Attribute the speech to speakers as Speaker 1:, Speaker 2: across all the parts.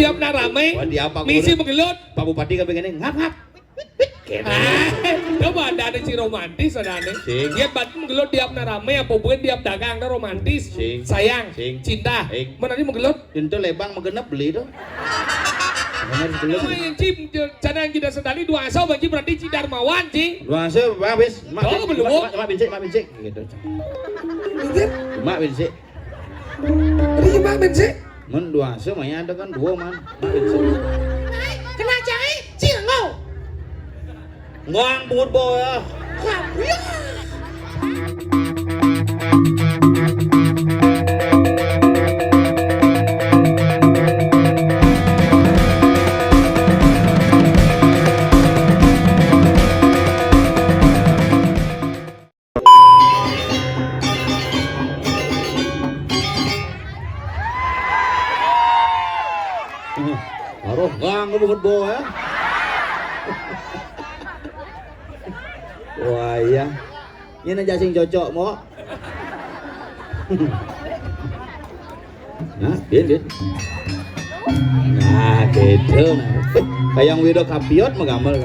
Speaker 1: diam na rame.
Speaker 2: Wah, diam, Pak
Speaker 1: Misi
Speaker 2: Gubernur.
Speaker 1: mengelut.
Speaker 2: Pak Bupati kan pengennya ngap-ngap.
Speaker 1: Coba ada si romantis ada nih.
Speaker 2: Sing.
Speaker 1: Dia batu menggelut diam na rame apa bukan diam dagang na romantis.
Speaker 2: Sing.
Speaker 1: Sayang,
Speaker 2: Sing.
Speaker 1: cinta.
Speaker 2: Sing.
Speaker 1: Mana ni menggelut?
Speaker 2: Itu lebang mengenap beli tuh. Benar betul.
Speaker 1: Main cim canang kita sedali dua asal bagi berarti Cidarmawan cing.
Speaker 2: Dua se habis.
Speaker 1: Oh, belum.
Speaker 2: Mak bincik gitu. Mak bincik.
Speaker 1: Ini gimana bensi?
Speaker 2: Men dua se mah ada kan dua man. Mak bincik.
Speaker 1: Kena cai, cingau.
Speaker 2: Ngoang bút bò ya. Aduh, ngoang bút bò ya. Wah iya, ini aja sing cocok mo. Nah, dia. Nah, gitu. Kayak Wido Kapiot menggambar.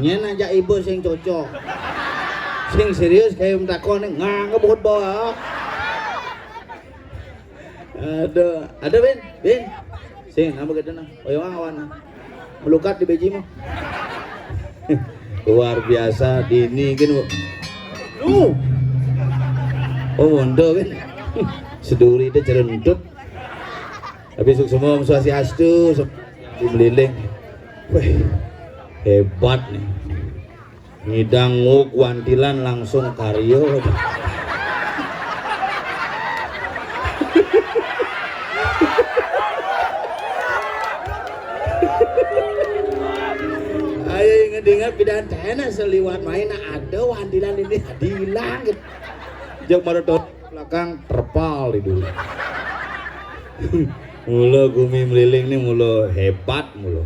Speaker 2: Nyen aja ibu sing cocok. Sing serius kayak takon ngebut bawa. Ada Ben. Sing apa gede nah? Oyong awan. Melukat di beji mah. Luar biasa dini kan. Oh, mondo kan. Seduri itu cerentut. Tapi suk semua swastiastu di meliling. Wih. Hebat nih, ngidang nguk wantilan langsung karyo. Ayo ngedengar pidahan tenas seliwat main ada wantilan ini hilang. Jok marotot belakang terpal itu. Mula gumi meliling nih mula hebat mula.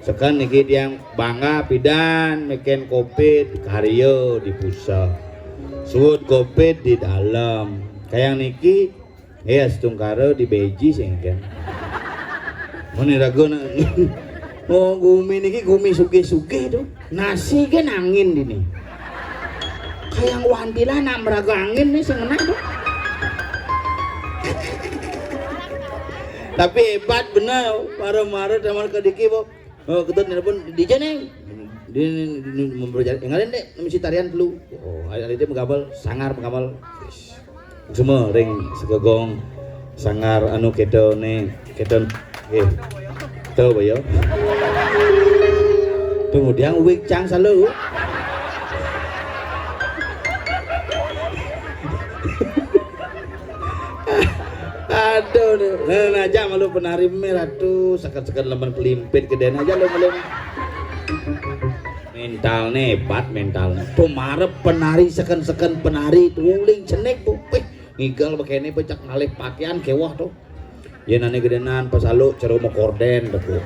Speaker 2: Sekarang niki yang bangga pidan meken kopit karyo di pusat suut kopit di dalam kayak niki ya setungkaro di beji sehingga mana ragu na oh gumi niki gumi suge tuh nasi kan angin ini kayak wantila nak meragu angin nih sengenak tuh tapi hebat benar marah-marah sama kediki Bob. Oh, ketut pun DJ nih. Dia memperjalan. Yang dek misi tarian dulu. Oh, hari ini menggabal sangar menggabal. Semua ring segegong sangar anu kedo nih kedon. Tahu bayo. Kemudian wig cang selalu. Aduh, nah aja malu penari merah tuh, sekat-sekat lemban kelimpit kedean aja lo malu. Mental nih, hebat mentalnya. Tuh marep penari seken-seken penari tuling cenek tuh, ngigal begini pecak ngalih pakaian kewah tuh. Ya nane gedenan pas alu ceru mau korden tuh.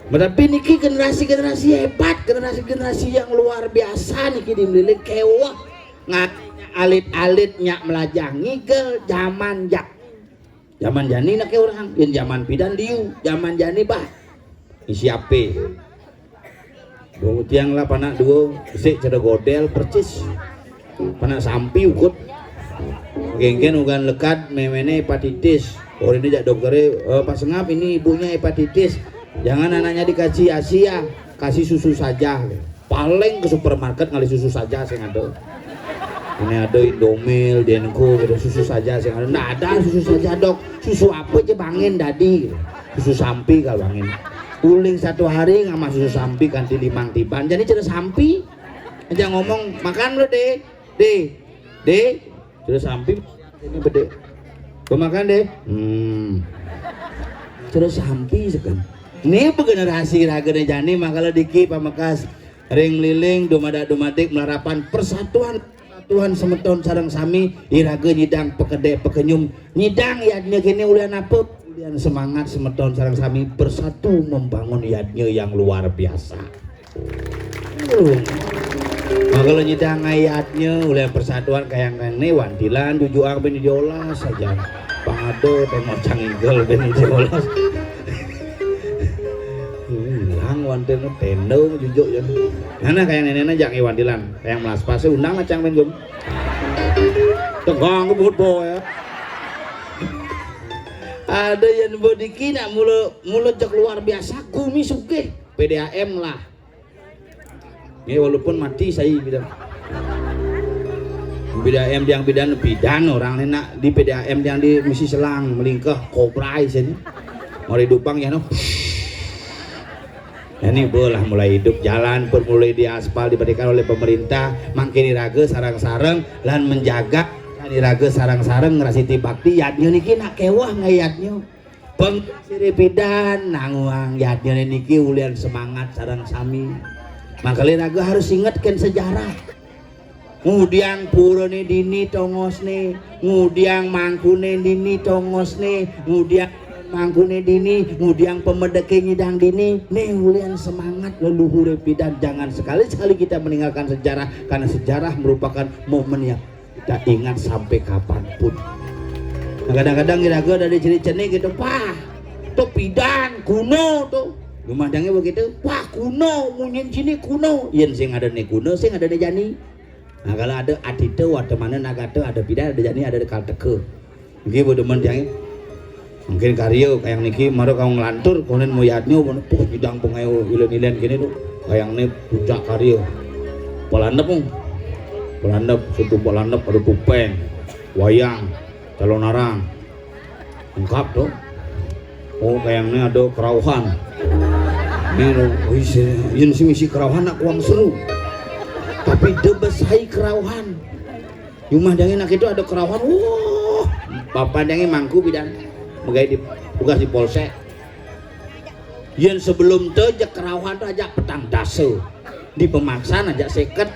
Speaker 2: Tapi niki generasi-generasi hebat, generasi-generasi yang luar biasa niki dimilih kewah. Ngatinya alit-alit nyak melajah ngigel zaman jani nak orang, yang zaman pidan diu, zaman jani bah, isi ape, tiang lah panak dua, sik ceda godel percis, panak sampi ukut, genggen ugan lekat, memene hepatitis, orang ini jak dokternya, Pak Sengap ini ibunya hepatitis, jangan anaknya dikasih Asia, kasih susu saja, paling ke supermarket ngali susu saja saya ngado. Ini ada Indomil, Denko, gitu, susu saja sih. Nggak ada susu saja dok. Susu apa aja bangin dadi, susu sampi kalau bangin. Uling satu hari nggak masuk sampi kanti limang tiban. Jadi cerita sampi aja ngomong makan lo deh, cerita sampi ini bede. Kau makan deh. Cerita sampi sekan. Ini generasi ragene jani makala diki pamakas ring liling dumadik melarapan persatuan semeton sareng sami iraga nyidang pekede pekenyum nyidang yadnya kini ulian apa ulian semangat semeton sareng sami bersatu membangun yadnya yang luar biasa. Makala nyidang ayatnya ulian persatuan kayak kene wantilan jujuang ben diolas saja pangado temor cangingel ben diolas hilang wantilan tendo jujuk ya mana kayak nenek jak wantilan kayak melas pase undang macang ben gum tegang kebut boy ya ada yang bodiki nak mulut jak luar biasa gumi suke PDAM lah ini walaupun mati saya bilang PDAM yang bidan orang enak di PDAM yang di misi selang melingkah kobrai sini mau dupang ya no ini bolah mulai hidup jalan pun mulai di aspal diberikan oleh pemerintah makin iraga sarang-sarang lan menjaga iraga sarang-sarang ngerasiti bakti yadnya niki nak kewah ngayatnya pengsiri pidan nanguang yadnya niki ulian semangat sarang sami makanya iraga harus ingatkan sejarah ngudiang purone dini tongos nih ngudiang mangkune dini tongos nih ngudiang mangkune dini, ngudiang pemedeke nyidang dini, nih ulian semangat leluhur pidan jangan sekali-sekali kita meninggalkan sejarah karena sejarah merupakan momen yang kita ingat sampai kapanpun. Nah, kadang-kadang kira-kira dari ciri-ciri gitu, wah, tuh pidan kuno tuh, lumandangnya begitu, wah kuno, munyin sini kuno, yen sing ada nih kuno, sing ada nih jani. Nah kalau ada adite, ada mana nagate, ada pidan, ada jani, ada kalteke, gitu demen yang mungkin karyo kayak niki maro kamu ngelantur kemudian mau yadnya puh bidang pengayu ilen-ilen gini tuh kayak nih puncak karyo polandep suatu polandep ada tupeng wayang calon arang lengkap tuh oh kayak ini ada kerauhan ini loh ini misi kerauhan nak uang seru tapi debesai kerauhan rumah dangin nak itu ada kerauhan wah bapak dangin mangku bidang Megai tugas di polsek. Yang sebelum itu aja kerauhan tuh aja petang dase di pemaksaan aja seket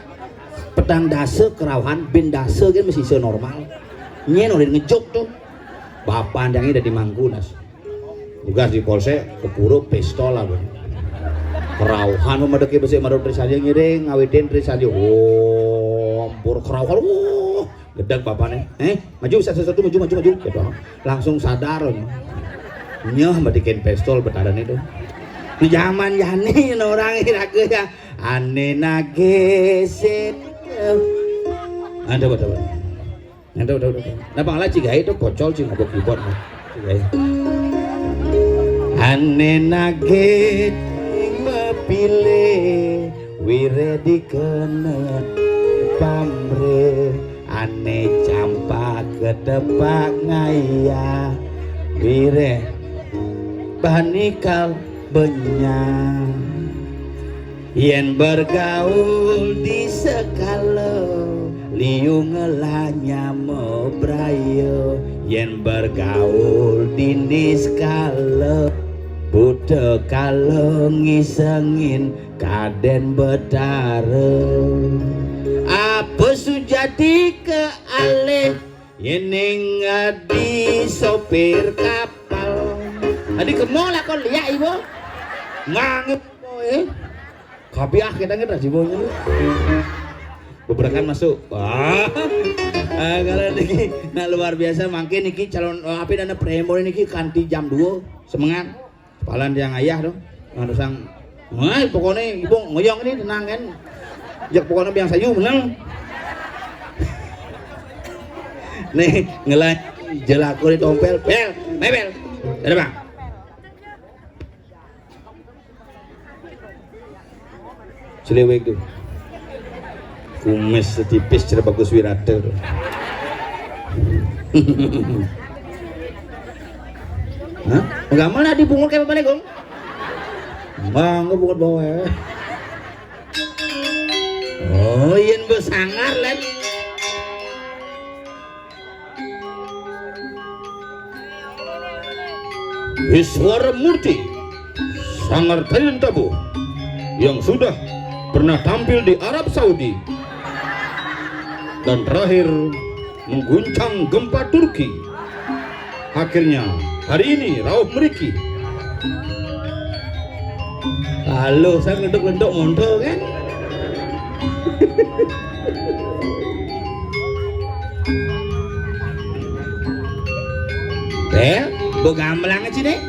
Speaker 2: petang dase kerauhan bin dase kan masih senormal. Nyen udah ngejuk tuh. Bapak yang udah di Mangkunas. Tugas di polsek kepuru pistol lah bro. Kerauhan memadeki besi madon trisaja ngiring ngawidin trisaja. Oh, ampur kerauhan. Gedeg bapaknya, maju satu-satu maju gitu. Langsung sadar nyah badikin pistol betadan itu di zaman yani orang iraga ya ane nageset ada napa ngalah cigai itu kocol sih ngabok keyboard cigai ane naget mepilih wire dikenet pamre ane campak kedepak ngaya wire banikal benyang yen bergaul di sekalo liung ngelanya mebrayo yen bergaul di skala buta kalau ngisengin kaden betare apa sujati ke alih yening adi sopir kapal adi kemol lah kau lihat ibu ngangip boy kabiah kita ngerti jibonya beberapa masuk kalau niki nah luar biasa makin niki calon api dana premo niki kanti jam 2 semangat palan yang ayah dong harus sang pokoknya ibu ngoyong ini tenang kan jak pokoknya biang sayu menang nih ngelai jelaku di tompel mebel ada bang celewek tuh kumis setipis cerita bagus wirata hah? Enggak mana dibungul kayak apa nih gong? Bang, bukan bawa. Oh, yen besangar lan. Iswara Murti, Sanggar Thailand Tabu yang sudah pernah tampil di Arab Saudi dan terakhir mengguncang gempa Turki. Akhirnya hari ini rauh meriki. Halo, saya ngeleduk-leduk mondo kan? Begambelang aja deh.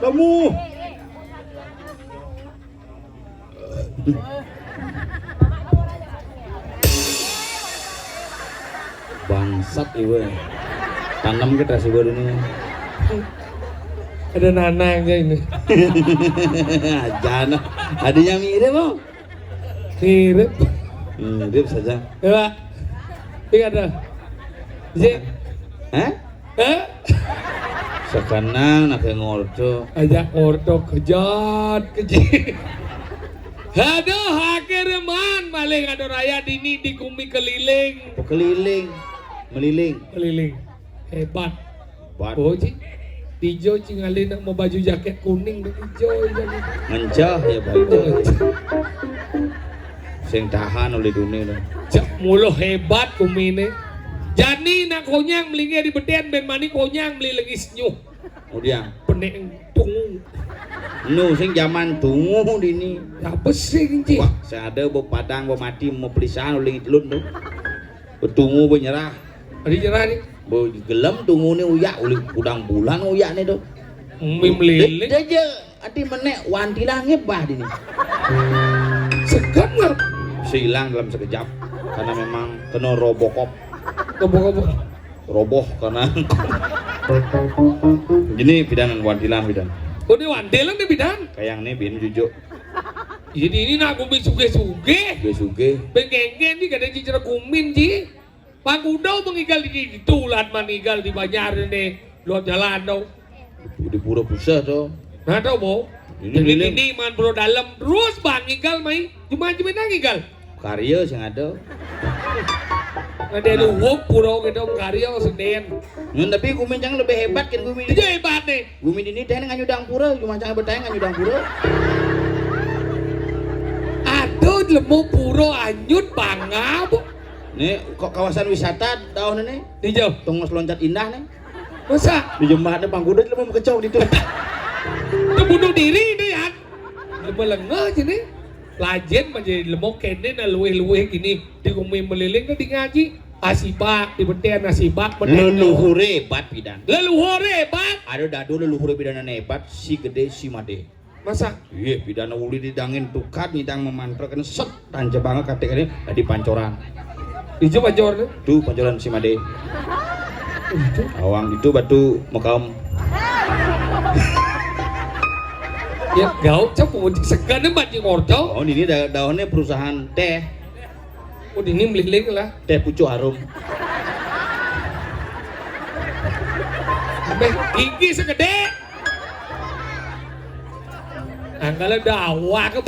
Speaker 2: Kamu bangsat ibu tanam kita sih baru ini
Speaker 1: ada nanangnya ini.
Speaker 2: Jangan adanya mirip mau mirip saja
Speaker 1: ya ini ada
Speaker 2: sekarang nak ngordo
Speaker 1: ajak ngordo kejat aduh akhirnya man maling ada raya dini di kumi keliling meliling hebat oh cik hijau cingalin nak mau baju jaket kuning hijau
Speaker 2: mencah ya baik sing tahan oleh dunia
Speaker 1: cak mulu hebat kumi ini jadi nak konyang melingnya di beden ben mani konyang beli lagi senyum
Speaker 2: kemudian
Speaker 1: pening tunggu
Speaker 2: nu sing zaman tunggu dini
Speaker 1: apa sih cik
Speaker 2: wah saya ada bawa padang bawa mati mau pelisahan oleh telun tuh bertunggu bernyerah
Speaker 1: ada nyerah nih
Speaker 2: bawa gelem tunggu nih uyak oleh udang bulan uyak nih tuh
Speaker 1: meliling
Speaker 2: aja adi menek wanti langit bah dini
Speaker 1: segan nggak
Speaker 2: hilang dalam sekejap karena memang kena robokop roboh karena gini bidanan wantilan bidan
Speaker 1: oh ini wantilan nih bidan
Speaker 2: kayak nih bin jujuk
Speaker 1: jadi ini nak kumin suge bengkengken nih kadang cicara kumin ji pangudau mengigal di tulan manigal di Banjar nih luar jalan tau
Speaker 2: di pura pusat tuh
Speaker 1: nah tau mau Ini man bro dalam terus bang igal mai cuma nang igal.
Speaker 2: Karya sing ada.
Speaker 1: Ada luhuk puro gitu karya seden.
Speaker 2: Nun tapi gumincang lebih hebat kan gumin.
Speaker 1: Itu hebat nih.
Speaker 2: Gumin ini teh nganyudang pura, cuma cang betah nganyudang pura.
Speaker 1: Aduh lemu puro anyut bangab.
Speaker 2: Nih kok kawasan wisata tahun ini?
Speaker 1: Hijau.
Speaker 2: Tunggu loncat indah nih.
Speaker 1: Masa?
Speaker 2: Di jembatan Pangkudet lemu kecok itu.
Speaker 1: Itu bunuh diri itu ya. Lemu lengah sini. Lajen menjadi lemok kene na luwe-luwe gini di kumi meliling ke di ngaji asibak di betian asibak
Speaker 2: leluhur hebat pidan
Speaker 1: leluhur hebat
Speaker 2: ada dadu leluhur pidana hebat si gede si made
Speaker 1: masa
Speaker 2: iya pidana uli didangin tukat nidang memantrakan set tanja banget katek ini di pancoran
Speaker 1: itu pancor
Speaker 2: tuh pancoran si made awang itu batu makam
Speaker 1: ya gau cak pemudik segan banci ngorjo
Speaker 2: oh ini daunnya perusahaan teh
Speaker 1: oh ini meliling lah
Speaker 2: teh pucuk harum
Speaker 1: gigi segede angkala dawa ke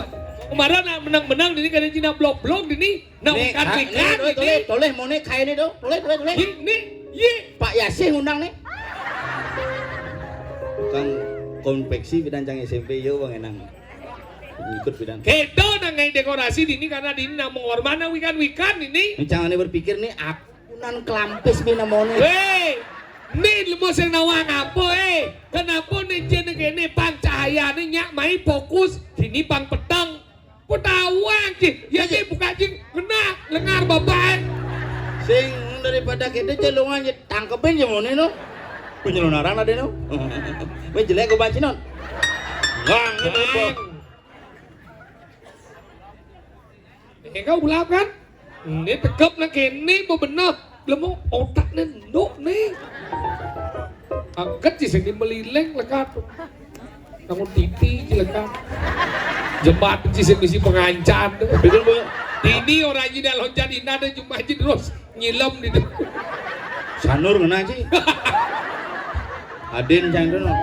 Speaker 1: kemarin menang-menang ini kada Cina blok-blok ini nak ikan ini
Speaker 2: toleh mau nih kayak ini tuh toleh
Speaker 1: ini ye
Speaker 2: Pak Yasin undang nih Kang konveksi bidang cang SMP yo bang enang ikut bidang
Speaker 1: kedo nangai dekorasi ini karena ini nak menghormati wikan ini
Speaker 2: jangan berpikir nih akunan kelampis bina mau nih
Speaker 1: weh nih lu mau sing nawang apa kenapa nih jenis gini pang cahaya nih nyak mai fokus sini pang petang petawang sih ya sih buka sih kena lengar bapak
Speaker 2: sing daripada kita jelungan tangkepin aja mau nih no penyelunaran ada no weh jelek gue banci non bang
Speaker 1: ini kau belap kan ini tegap nak kini mau bener lemu otaknya nduk nih angkat sih sini melileng lekat namun titi lekat jembatan sih misi pengancan
Speaker 2: betul bu
Speaker 1: ini orang ini loncat ini ada cuma aja terus nyilam di depan
Speaker 2: sanur kena aja Adin cang itu no.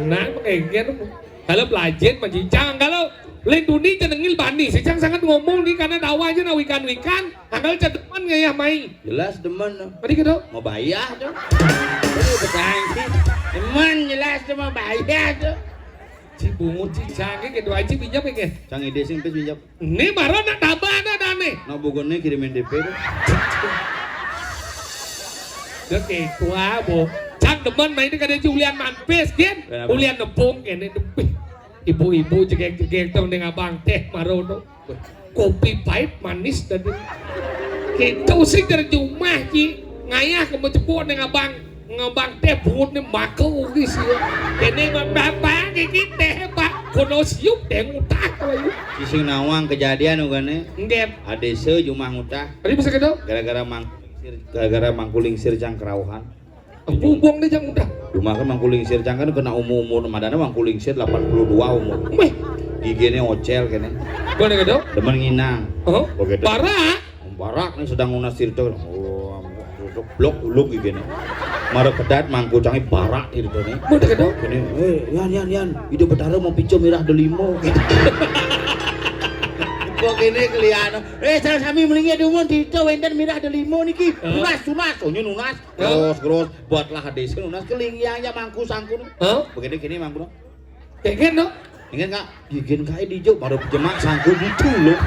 Speaker 1: Nah, pengen kalau belajar menjincang kalau lain dunia cenengil bani, secang sangat ngomong nih karena dakwah aja na wikan, anggal cademan nggak ya mai.
Speaker 2: Jelas demen no.
Speaker 1: Tadi gitu.
Speaker 2: Mau bayar tuh. Ini bertanya sih. Demen jelas tuh mau bayar tuh.
Speaker 1: Cibungut cicangnya gitu aja pinjam ya.
Speaker 2: Cang ide sing pes pinjam.
Speaker 1: Ini baru nak tabah ada nih.
Speaker 2: Nah bugonnya kirimin DP tuh.
Speaker 1: Dia kayak tua bo. Cang demen main ini kada Julian Manpes kan. Julian nepung kene depih. Ibu-ibu cegek-cegek tong dengan abang teh marono. Kopi pahit manis dan kita sih dari rumah ji ngayah ke mencepur dengan abang teh bungut nih makau gitu sih. Kene bapak kayak kita pak kono siup teh ngutah kalau
Speaker 2: Sing nawang kejadian ugane.
Speaker 1: enggak.
Speaker 2: Adese jumah ngutah.
Speaker 1: Tadi bisa gitu?
Speaker 2: Gara-gara mangkulingsir cang kerauhan.
Speaker 1: Buang deh jangan udah.
Speaker 2: Rumah kan mangkulingsir cang kan kena umur madana mangkulingsir 82 umur.
Speaker 1: Weh,
Speaker 2: Giginya ocel kene.
Speaker 1: boleh gitu?
Speaker 2: Demen nginang.
Speaker 1: Oh,
Speaker 2: Begitu.
Speaker 1: barak.
Speaker 2: Barak nih sedang ngunas sirto. Oh, blok ulung gini. Mara kedat mangku cangi barak itu nih.
Speaker 1: Boleh gitu?
Speaker 2: Kene, yan, hidup betara mau pico mirah delimo. Kok kene kelihatan. Salah sami melingnya diumum Tito wenden mirah delimo niki. Tunas. Oh nunas. Terus buatlah hadis nunas kelingyangnya mangku sangku.
Speaker 1: Hah?
Speaker 2: Begini kini mangku.
Speaker 1: Kayak gitu?
Speaker 2: Ingat enggak? Gigin kae dijo baru jemak sangku gitu loh.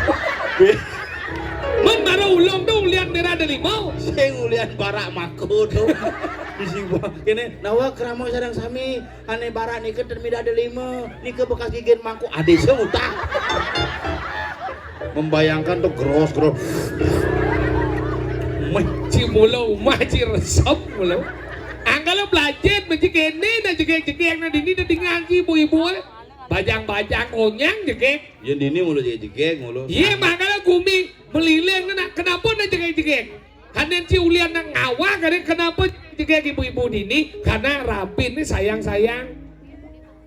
Speaker 1: Man baru ulung tuh lihat merah dari mau.
Speaker 2: Sing ulian barak maku tuh. Bising gua kene nawa kramo sareng sami ane barak nike termida delimo nike bekas gigin mangku ade sing utah. Membayangkan tuh gros.
Speaker 1: Maci mulu, maci resep mulu. Anggalo belajar maci kene dan jegek na dini dan ngaji ibu-ibu. Bajang-bajang onyang jegek.
Speaker 2: Yen dini mulu jegek mulu.
Speaker 1: Iya makanya gumi melileng na kenapa na jegek. Karena si ulian na ngawa kenapa jegek ibu-ibu dini karena rapi ini sayang.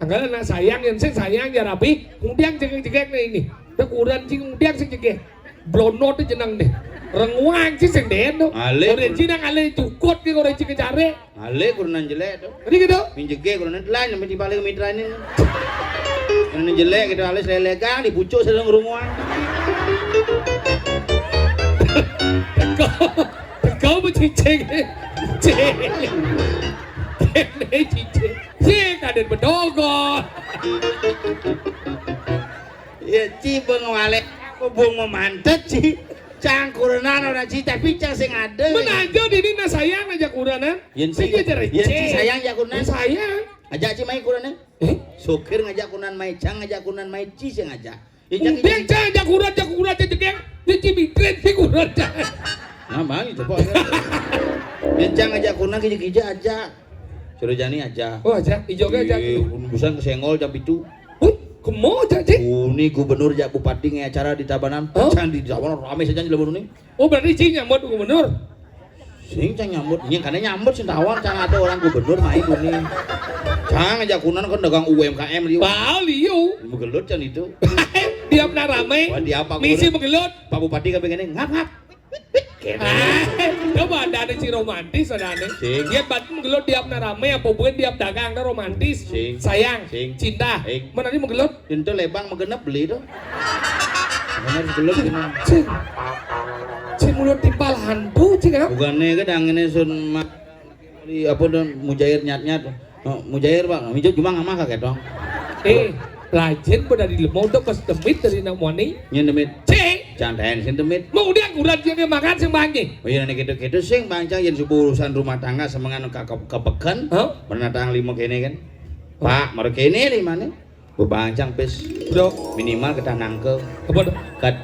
Speaker 1: Anggalo na sayang yang sayang ya rapi. Kemudian jegek na ini. Ukuran sing udiak sing jegek blonot jenang deh renguang sih sing den do ore cina ngale cukut ki ore cike care
Speaker 2: ale kurunan jelek tuh
Speaker 1: tadi gitu
Speaker 2: min jegek kurunan lain sampai dibalik mitrane Ini jelek gitu alis lelegang dibucuk sedang ngerunguan.
Speaker 1: Kau bercicing. Cik. Cicing. Cik ada berdogot.
Speaker 2: Ya ci bengwale bung memantet ci. Cangkurenan orang ci tapi cang sing ada.
Speaker 1: Menajo dini na sayang aja kuranan.
Speaker 2: Yen
Speaker 1: Sing aja
Speaker 2: Yen ci sayang jak kunan.
Speaker 1: Sayang.
Speaker 2: Ajak ci mai kunan. Sokir ngajak kunan mai cang ngajak kunan mai ci sing ngajak.
Speaker 1: Udah cang ajak kuran jegeng. Dia cibitren sih kuran.
Speaker 2: Nah, mang itu kok. Yen ngajak kunan kija aja. Suruh jani aja.
Speaker 1: Oh aja, ijo ge aja.
Speaker 2: Busan kesengol jam itu.
Speaker 1: Kemo aja cik.
Speaker 2: Ini gubernur jak bupati nge acara di Tabanan. Can di Tabanan rame saja di Lebanon ini.
Speaker 1: Oh berarti cing nyambut gubernur.
Speaker 2: Sing cang nyambut, nya kana nyambut sing tawon cang ada orang gubernur main ini. Cang ngajak kunan kan dagang UMKM liu.
Speaker 1: Bau liu.
Speaker 2: Begelut can itu.
Speaker 1: Diam na rame.
Speaker 2: Wah, diam Pak
Speaker 1: Misi begelut.
Speaker 2: Pak Bupati kepengen ngap.
Speaker 1: Coba ada si romantis ada nih.
Speaker 2: Sing.
Speaker 1: Dia batu menggelut diam na rame apa bukan diam dagang na romantis.
Speaker 2: Sing.
Speaker 1: Sayang.
Speaker 2: Sing.
Speaker 1: Cinta.
Speaker 2: Sing.
Speaker 1: Mana ini menggelut?
Speaker 2: Itu lebang megenep beli tuh. Benar begelut gini.
Speaker 1: Cing. Cing mulut timpal hantu cing apa?
Speaker 2: Bukannya kadang ini sun apa don mujair nyat. Mujair Pak, mijut cuma ngamah kaget dong.
Speaker 1: Lajen pada di lemau tuh pas demit dari namanya.
Speaker 2: Nya demit.
Speaker 1: Cing.
Speaker 2: Candain sing demit.
Speaker 1: Mau dia kurang dia makan sing bangi.
Speaker 2: Oh iya nek gitu-gitu sing bangcang yen subuh urusan rumah tangga semengan kepeken. Pernah tang 5 kene kan. Pak, mare kene 5 ne. Bebangcang pes.
Speaker 1: Bro,
Speaker 2: Minimal kita nangke.
Speaker 1: apa tuh?
Speaker 2: Kat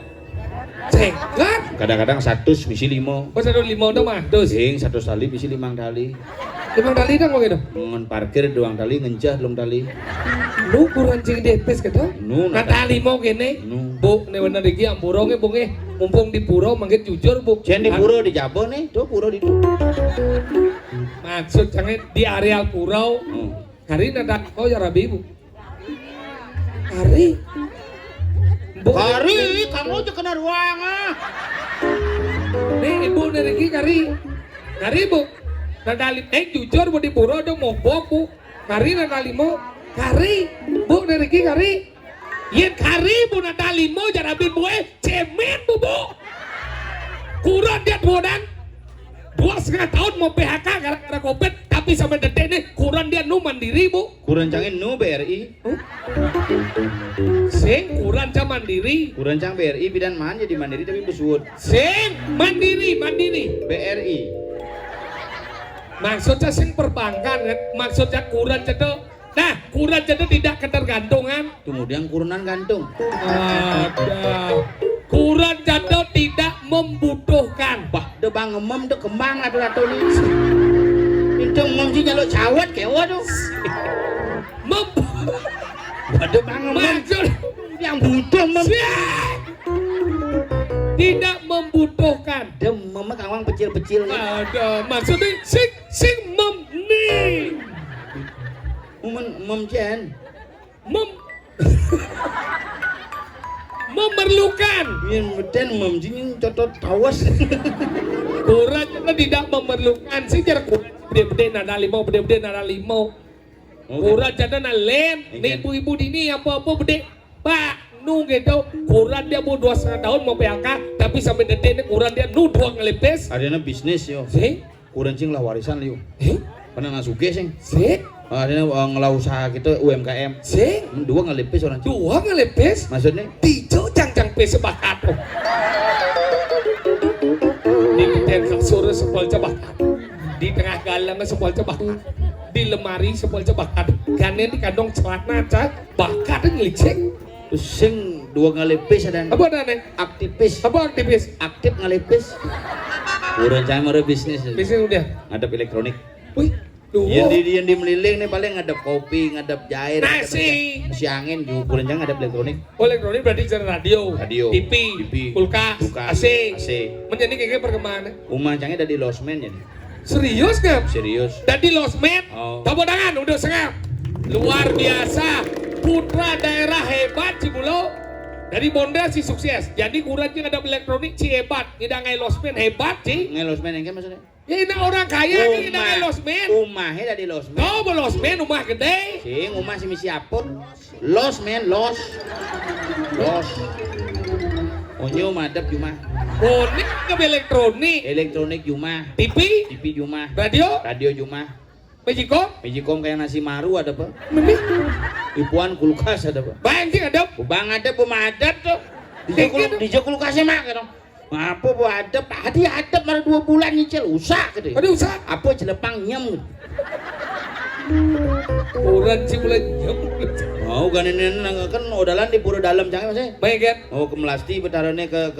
Speaker 1: Cing. Kan?
Speaker 2: kadang-kadang 100 misi 5.
Speaker 1: Pas ada limau tuh mah. Terus.
Speaker 2: Sing 1 tali misi 5 tali.
Speaker 1: Limau tali dah kok gitu.
Speaker 2: Ngon parkir 2 tali ngencah 2 tali.
Speaker 1: Lu kurang cing depes gitu.
Speaker 2: Nu
Speaker 1: Nata limau kene.
Speaker 2: Nu.
Speaker 1: Bu, ne bener iki amburongnya bunge. Mumpung di pura manggil jujur bu.
Speaker 2: Jen di pura di Jabo nih, tuh pura di tuh.
Speaker 1: Maksud jangan di areal purau. Hari nada kau ya rabi bu. Hari.
Speaker 2: Kari, kamu aja kena ruang ah.
Speaker 1: Nih ibu neriki kari. Kari bu. Nada jujur bu di pura dong mau bu. Kari nada limau. Kari. Bu neriki kari. Yen kari bu nada limau jarabin bu cemen bu. Kurang dia bodan. 2,5 tahun mau PHK gara-gara COVID, tapi sampai detik ini kurang dia nu mandiri bu.
Speaker 2: Kurang cangin nu BRI.
Speaker 1: Sing kurang cang mandiri.
Speaker 2: Kurang cang BRI bidan man jadi mandiri tapi besut.
Speaker 1: Sing mandiri.
Speaker 2: BRI.
Speaker 1: Maksudnya sing perbankan kan, maksudnya kurang cedek. Nah, kurang cedek tidak ketergantungan.
Speaker 2: Kemudian kurunan gantung.
Speaker 1: Ada. Kurang cedek tidak membutuhkan.
Speaker 2: Bah, de bang ngemem de kembang ratu-ratu ni. Itu ngemem sih jaluk cawat kewa tuh. Ada bang ngemem.
Speaker 1: Maksud
Speaker 2: Yang butuh mem.
Speaker 1: tidak membutuhkan.
Speaker 2: De mem kawang pecil-pecil ni.
Speaker 1: Ada maksudnya sing nih
Speaker 2: Mem jen.
Speaker 1: Memerlukan.
Speaker 2: Yang beten mem sini cotot tawas.
Speaker 1: Kurang tidak memerlukan sejarah bede-bede nada limau. Kurang jadi nalen. Nih ibu-ibu dini apa-apa bede. Pak, nu gitu. Kurang dia mau 2,5 tahun mau PHK, tapi sampai detik ini kurang dia nu 2 ngelepes.
Speaker 2: Adanya bisnis yo.
Speaker 1: Sih?
Speaker 2: Kurang cing lah warisan liu. Pernah ngasuke sing.
Speaker 1: Sih?
Speaker 2: Adanya ngelau usaha kita UMKM.
Speaker 1: Sih?
Speaker 2: 2 ngelepes orang cing.
Speaker 1: 2 ngelepes?
Speaker 2: Maksudnya?
Speaker 1: Tijo cang pes sebakat. Di tengah kasur sepol cebakat. Di tengah galang sepol cebakat. Di lemari sepol cebakat. Gannya di kandung celana cak bakat ngelicek.
Speaker 2: Terus sing 2 ngelepes ada.
Speaker 1: Apa ada
Speaker 2: Aktivis.
Speaker 1: Apa aktivis?
Speaker 2: Aktif ngelepes. Kurang cang mere bisnis.
Speaker 1: Bisnis udah.
Speaker 2: Ngadep elektronik.
Speaker 1: Wih,
Speaker 2: Yang di meliling nih paling ngadep kopi, ngadep jair,
Speaker 1: nasi
Speaker 2: angin, juga kurang cang ngadep elektronik.
Speaker 1: Oh, elektronik berarti jalan radio, TV, kulkas, AC. Menjadi kayak perkembangan.
Speaker 2: Umang cangnya dari losmen jadi.
Speaker 1: Serius nggak?
Speaker 2: Serius.
Speaker 1: Dari losmen.
Speaker 2: Oh.
Speaker 1: Tepuk tangan, udah sengap. Luar biasa. Putra daerah hebat Cibulo. Dari Bonda si sukses. Jadi kurangnya ngadep elektronik si hebat. Tidak ngai losmen hebat sih.
Speaker 2: Ngai losmen yang kan maksudnya?
Speaker 1: Ya ini orang kaya ini nang losmen.
Speaker 2: Rumahnya dari losmen.
Speaker 1: Oh, losmen rumah gede.
Speaker 2: Sing rumah si misi apun. Losmen, los. Onyo madep Jumah.
Speaker 1: Bonek ke elektronik.
Speaker 2: Elektronik Jumah.
Speaker 1: TV,
Speaker 2: TV Jumah.
Speaker 1: radio,
Speaker 2: Jumah.
Speaker 1: Magicom
Speaker 2: kayak nasi maru ada apa?
Speaker 1: Mimi,
Speaker 2: Ipuan kulkas ada apa?
Speaker 1: bangking ada.
Speaker 2: Bang ada pemadap tuh. Di kulkasnya mak kan. Apa bu adep? Tadi adep baru 2 bulan nyicil usah gitu.
Speaker 1: Aduh usah.
Speaker 2: Apa celepang nyem?
Speaker 1: Orang sih mulai nyem.
Speaker 2: Oh kan ini kan odalan di pura dalam jangan mas.
Speaker 1: Baik kan?
Speaker 2: Oh ke Melasti betarane ke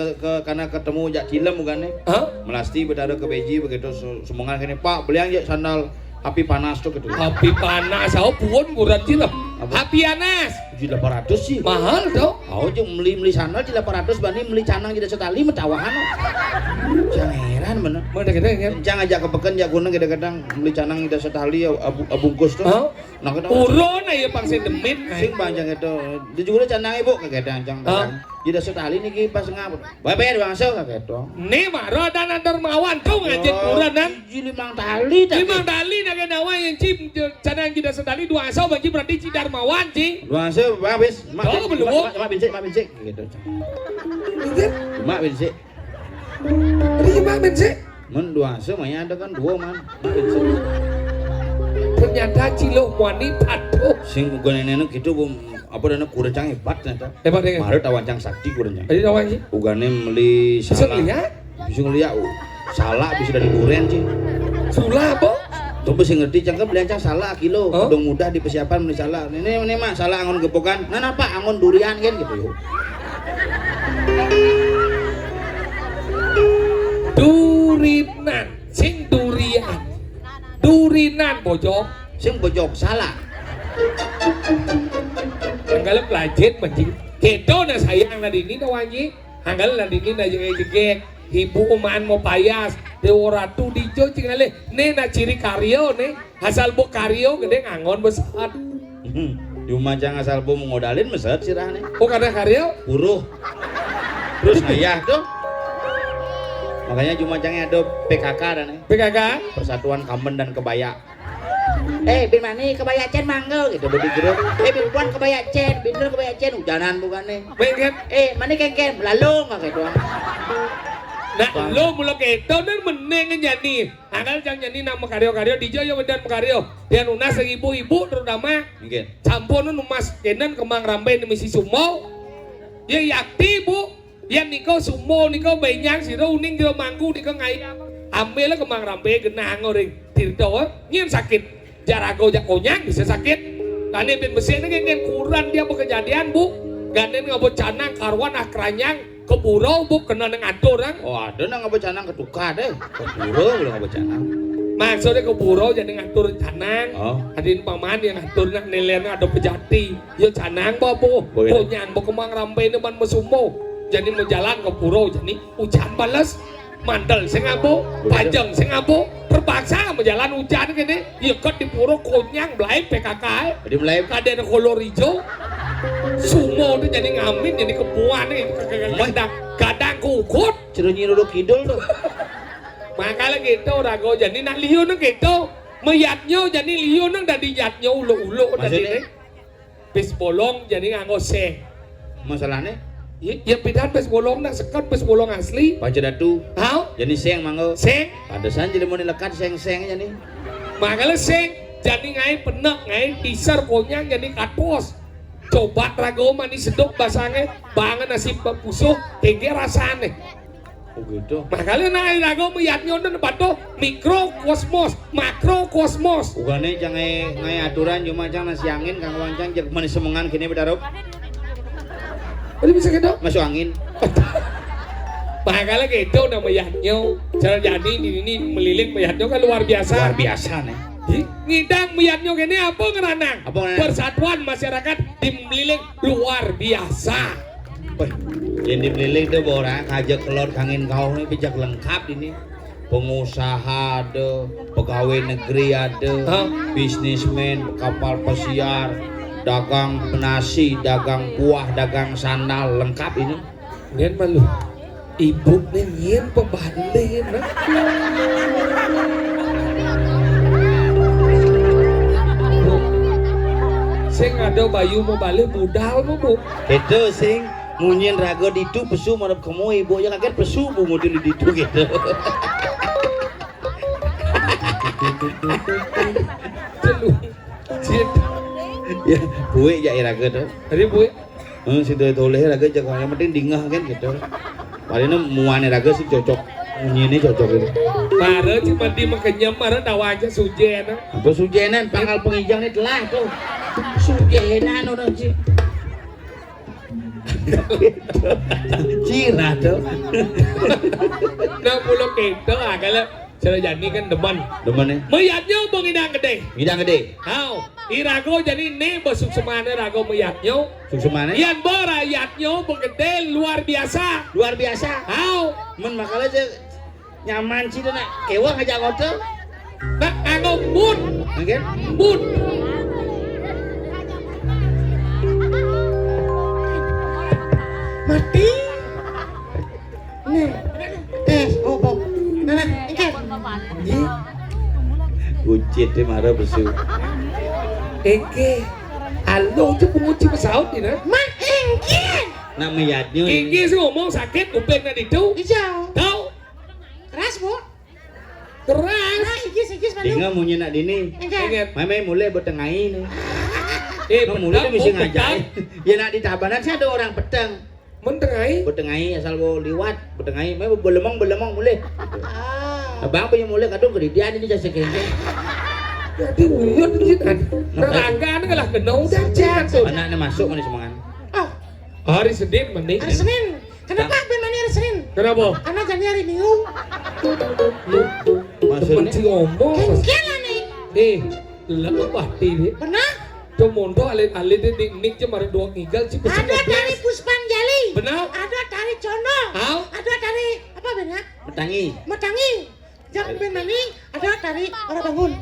Speaker 2: karena ketemu jak cilem bukan nih?
Speaker 1: Hah?
Speaker 2: Melasti betara ke Beji begitu semongan kene Pak beli aja sandal api panas tuh gitu.
Speaker 1: Api panas, aku pun kurang cilem. Api panas.
Speaker 2: 800 sih.
Speaker 1: Mahal dong.
Speaker 2: Oh jeung beli sandal 800 banding beli canang jadi setali metawahan. Jangan heran bener.
Speaker 1: Mana kita kan?
Speaker 2: Kencang aja kepekan ya gunung kadang-kadang beli canang kita setali bungkus tuh.
Speaker 1: Hah?
Speaker 2: Nah kadang
Speaker 1: Urun aja pangsi demit.
Speaker 2: sing panjang itu. Dia juga canang ibu kadang-kadang. Jadi setali niki pas ngap. Bae bangsa kageto.
Speaker 1: Nih mah dan Darmawan tuh ngajin kurang dan
Speaker 2: 5 tali tadi.
Speaker 1: 5 tali naga nawa yang cip canang kita setali 2 asal bagi berarti ci Darmawan ci.
Speaker 2: Bangsa habis.
Speaker 1: Oh, belum.
Speaker 2: Mak bincik gitu. Mak bincik.
Speaker 1: Ini gimana sih?
Speaker 2: Men 2 ase mah ada kan 2 man. Mak bincik.
Speaker 1: Ternyata Cilok wanita tuh.
Speaker 2: Sing nenek gitu apa dana kurencang hebat ternyata.
Speaker 1: Hebat ya.
Speaker 2: Maret tawancang sakti kurencang.
Speaker 1: Jadi tawancang sih.
Speaker 2: Ugane meli
Speaker 1: Bisa
Speaker 2: salah.
Speaker 1: lihat?
Speaker 2: Bisa ngeliat. Salah bisa dari duren sih.
Speaker 1: Sulah apa?
Speaker 2: Coba sih ngerti cangkem belancang salah kilo.
Speaker 1: Oh?
Speaker 2: Udah mudah di persiapan meli salah. Ini mah salah angon gepokan. Nah apa angon durian kan gitu yuk.
Speaker 1: Durinan, sing durian. Durinan bojok.
Speaker 2: Sing bojok salah.
Speaker 1: Anggal pelajet mancing. Kedo na sayang na dini na wanyi. Anggal na dini na jege-jege. Ibu umaan mo payas. Dewa ratu dijo cingale. Ne na ciri karyo ne. Asal bo karyo gede ngangon besar.
Speaker 2: Cuma jangan asal bu mengodalin meset sirah nih.
Speaker 1: Oh karena karyo?
Speaker 2: Buruh. Terus ngayah tuh. Makanya cuma jangan ada PKK dan
Speaker 1: PKK?
Speaker 2: Persatuan Kamen dan Kebaya. Bin mani kebaya cen mangga gitu di grup. Bin puan kebaya cen, bener kebaya cen hujanan bukan nih.
Speaker 1: Baik kan?
Speaker 2: Mani kengken melalung nggak gitu.
Speaker 1: Nah, lo mula keto dan meneng nyanyi. Anggal jangan nyanyi nama karyo-karyo dijo ya wedan karyo. Dia unas ibu-ibu terutama.
Speaker 2: Mungkin.
Speaker 1: Campur numas kenan kemang rambai di misi sumo. Ya yakti bu. Yang niko sumo niko benyang siro uning dia manggu niko ngai. Ambil kemang rambai genang orang tirto. Nyen sakit. Jarago jakonyang bisa sakit. Kane bin besi ini ngen kurang dia kejadian bu. Ganen ngabot canang karwan akranyang. Keburo bu kena neng atur kan?
Speaker 2: Oh ada nang ngebecanang ketuka deh. Keburo belum ngebecanang.
Speaker 1: Maksudnya keburo jadi ngatur canang.
Speaker 2: Oh.
Speaker 1: Adin paman yang ngatur nak nilainya ada pejati. Yo canang bu. Ponyang bu kemang rampai depan mesumo. Jadi mau jalan keburo jadi hujan balas. Mantel sing abu, pajeng sing abu. Terpaksa menjalan hujan gini. Iya kan di puro konyang belai PKK.
Speaker 2: Jadi belai
Speaker 1: Kaden kolor hijau. Sumo itu jadi ngamin jadi kebuan nih kadang kukut
Speaker 2: Cirenyi Roro Kidul tuh.
Speaker 1: makanya gitu rago jadi nak liu neng gitu meyatnya jadi liu neng dari yatnya ulu-ulu dari bis bolong jadi nganggo seng
Speaker 2: Masalahnya
Speaker 1: ya pidan bis bolong nak sekat bis bolong asli
Speaker 2: Pancadatu
Speaker 1: hao
Speaker 2: jadi seng mangga
Speaker 1: seng
Speaker 2: padesan jadi mau dilekat seng-seng aja nih.
Speaker 1: makanya seng jadi ngai penek ngai tisar konyang jadi katos coba rago manis sedok basangnya banget nasi pusuh tinggi rasanya
Speaker 2: Oh gitu.
Speaker 1: makanya naik rago meyatnya dan batu mikrokosmos makrokosmos
Speaker 2: Ugane jangan ngai aturan cuma jangan nasi angin kang wancang jeung manis semengan kini bedarop
Speaker 1: ini bisa gitu
Speaker 2: masuk angin.
Speaker 1: makanya gitu udah meyatnya cara jadi ini meliling meyatnya kan luar biasa
Speaker 2: Luar biasa nih.
Speaker 1: ngidang meyatnya gini apa ngeranang
Speaker 2: Apa ngeranang?
Speaker 1: persatuan masyarakat di meliling luar biasa
Speaker 2: Wah, yang di meliling tuh orang ngajak telur kangin kau nih bijak lengkap ini. Pengusaha ada, pegawai negeri ada, bisnismen, kapal pesiar, dagang nasi, dagang buah, dagang sandal lengkap ini.
Speaker 1: Nian malu Ibu nyanyiin pembalin nah. Bu, sing ada bayu mau balik budal mau bu.
Speaker 2: Itu sing munyin rago ditu pesu marap kamu ibu ya kaget pesu bu model ditu gitu.
Speaker 1: Celung, cint.
Speaker 2: Ya buik ya rago tuh.
Speaker 1: Tadi bu,
Speaker 2: Situ toleh rago jaga yang penting dingah kan gitu. Palingnya muane rago sih cocok munyinnya cocok gitu.
Speaker 1: marah cuma di makenyam marah dawaja sujen nah.
Speaker 2: Apa sujenan pangkal pengijang ini telah tuh. Sujenan orang sih. Cira tuh.
Speaker 1: Nah pulau kita agak cara jadi kan deman.
Speaker 2: Demen ya.
Speaker 1: Mayatnya bang idang gede.
Speaker 2: Ngidang gede.
Speaker 1: Hao, irago jadi ne besuk semana rago mayatnya.
Speaker 2: Susu mana?
Speaker 1: Yan berayatnya begede luar biasa.
Speaker 2: Luar biasa.
Speaker 1: Hao,
Speaker 2: Men makalah aja nyaman sih tuh nak. Kewang aja ngotot.
Speaker 1: nak anggo bun,
Speaker 2: Mungkin?
Speaker 1: bun.
Speaker 3: Mati. Nih. Tes opo. Nah, ikan.
Speaker 2: Bucit dia marah besu.
Speaker 1: Engke, alo tu penguci pesawat ni nah.
Speaker 3: Mak engkin.
Speaker 2: Nak meyatnya
Speaker 1: Engke sih ngomong sakit kuping na dito.
Speaker 3: Hijau.
Speaker 1: Tahu?
Speaker 3: Keras, Bu.
Speaker 1: Keras.
Speaker 3: Nah, igis pandu.
Speaker 2: tinggal munyi nak dini.
Speaker 3: Engkin.
Speaker 1: Ingat.
Speaker 2: Mamai mulai bertengahi nih.
Speaker 1: Nah,
Speaker 2: Mulai tu mesti ngajai. Ya nak di tabanan saya ada orang petang.
Speaker 1: mendengai.
Speaker 2: Bertengahi asal mau liwat. Bertengahi. Mamai belemong mulai.
Speaker 3: Ah.
Speaker 2: Abang punya mulai kadang keridian ini jasa kengkeng.
Speaker 1: Jadi uyut di sini. Nerangga ni kalah kenau dah jatuh.
Speaker 2: Anaknya masuk mana semangat.
Speaker 3: Oh,
Speaker 1: Hari Senin mending.
Speaker 3: hari Senin. Kenapa Ben Mani hari Senin?
Speaker 1: Kenapa?
Speaker 3: Anak jadi hari Minggu.
Speaker 2: Maksudnya?
Speaker 1: Benci ngomong.
Speaker 3: Engkin lah nih.
Speaker 1: Lepas ini.
Speaker 3: Benar?
Speaker 1: Tu mondo alit ni nik je mara dua ngigal ci pesi
Speaker 3: Ada dari Puspanjali.
Speaker 1: Benar?
Speaker 3: Ada dari Cono.
Speaker 1: Au.
Speaker 3: Ada dari apa benar?
Speaker 2: Bertangi.
Speaker 3: Metangi. Jangan Ben Mani. Ada dari orang bangun.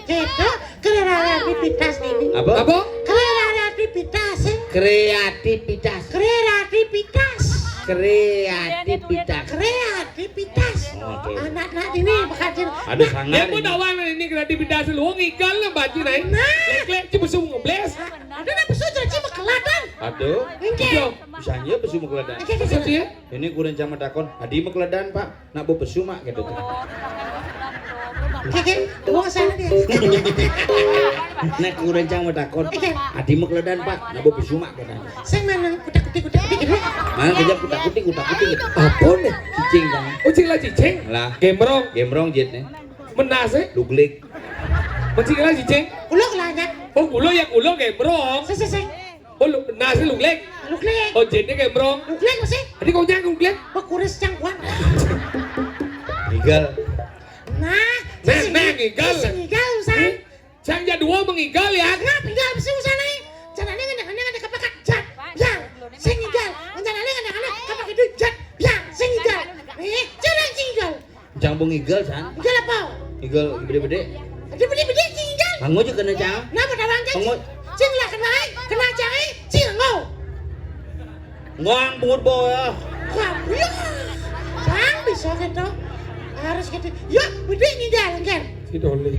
Speaker 3: Gitu, kreativitas ini.
Speaker 2: Apa?
Speaker 1: Apa?
Speaker 3: Kreativitas.
Speaker 2: Kreativitas.
Speaker 3: Kreativitas.
Speaker 2: Kreativitas.
Speaker 3: Kreativitas.
Speaker 2: Oke.
Speaker 3: Anak-anak ini bekerja.
Speaker 2: Ada sangar.
Speaker 1: Dia pun awal ini kreativitas lu ngigal lah baju naik. Lek-lek ci pesi ngobles.
Speaker 3: Ada nak besok jadi makelatan.
Speaker 2: Aduh.
Speaker 3: Engke.
Speaker 2: Bisanya besu mekeledan.
Speaker 3: Engke
Speaker 1: Maksud
Speaker 3: gitu.
Speaker 1: dia?
Speaker 2: Ini kurang sama takon. Adi mekeledan pak. Nak bawa besu mak gitu.
Speaker 3: Engke. Uang sana dia.
Speaker 2: Nak kurang sama takon. Adi mekeledan pak. Nak bawa besu mak gitu.
Speaker 3: Saya menang kutak-kutik gitu.
Speaker 2: Mana kejap kutak-kutik gitu.
Speaker 1: Apa nih?
Speaker 2: Cicing kan.
Speaker 1: Oh cing lah cicing.
Speaker 2: Lah.
Speaker 1: Gemrong.
Speaker 2: Gemrong jet nih.
Speaker 1: Menase.
Speaker 2: Luglik.
Speaker 1: Mencing lah cicing.
Speaker 3: Ulok lah anak.
Speaker 1: Oh ulo yang ulo gemrong.
Speaker 3: Sesek.
Speaker 1: Oh nase luglek.
Speaker 3: Luklek.
Speaker 1: Oh jennya gemrong.
Speaker 3: Luklek masih.
Speaker 1: Tadi kau jangan luglek.
Speaker 3: Pekuris cangkuan.
Speaker 2: Igal.
Speaker 3: Nah.
Speaker 1: Nah, ngigal.
Speaker 3: Ngigal usah.
Speaker 1: Sang jadua mengigal ya.
Speaker 3: Ngap ngigal mesti usah nih. Caranya ngendang-ngendang kapakat jat. Biang. Saya ngigal. Ngendang-ngendang ngendang-ngendang kapakat itu jat. Biang. Saya ngigal. Nih. Jangan ngigal.
Speaker 2: Canggung igal san.
Speaker 3: Ngigal apa?
Speaker 2: Igal gede-gede.
Speaker 3: Ada beli-beli ngigal.
Speaker 2: Bangun juga kena cang.
Speaker 3: Nah, pada orang cang.
Speaker 2: Bangun.
Speaker 3: Cing lah kena cang. Cing ngau.
Speaker 2: Ngoang bungut boy ya.
Speaker 3: Kamu Cang bisa gitu. Harus gitu. Yuk, beli ngigal kan.
Speaker 1: Si dole.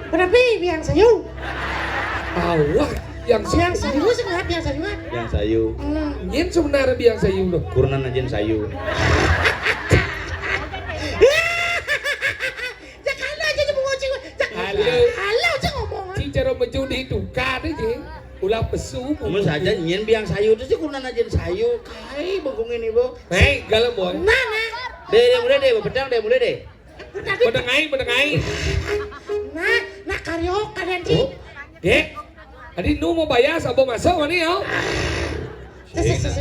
Speaker 3: Berapa biang sayu?
Speaker 1: Awak yang
Speaker 3: Biang sayu sengat biang sayu.
Speaker 2: Yang sayu.
Speaker 1: Yen sebenarnya biang sayu loh.
Speaker 2: Kurnan aja sayu.
Speaker 3: Jangan aja dia mengucing.
Speaker 1: Halo.
Speaker 3: Halo, jangan ngomong.
Speaker 1: Si cara menjudi duka deh je. Ulah pesu.
Speaker 2: Kamu saja nyen biang sayu itu sih kurnan aja sayu. Kai bengkung ini bu.
Speaker 1: Hei, galam boy.
Speaker 3: Nah,
Speaker 2: Deh mulai deh, pedang deh mulai deh.
Speaker 1: Mendengai.
Speaker 3: nah karyo kalian sih.
Speaker 1: Tadi nu mau bayar sabo masuk mana ya?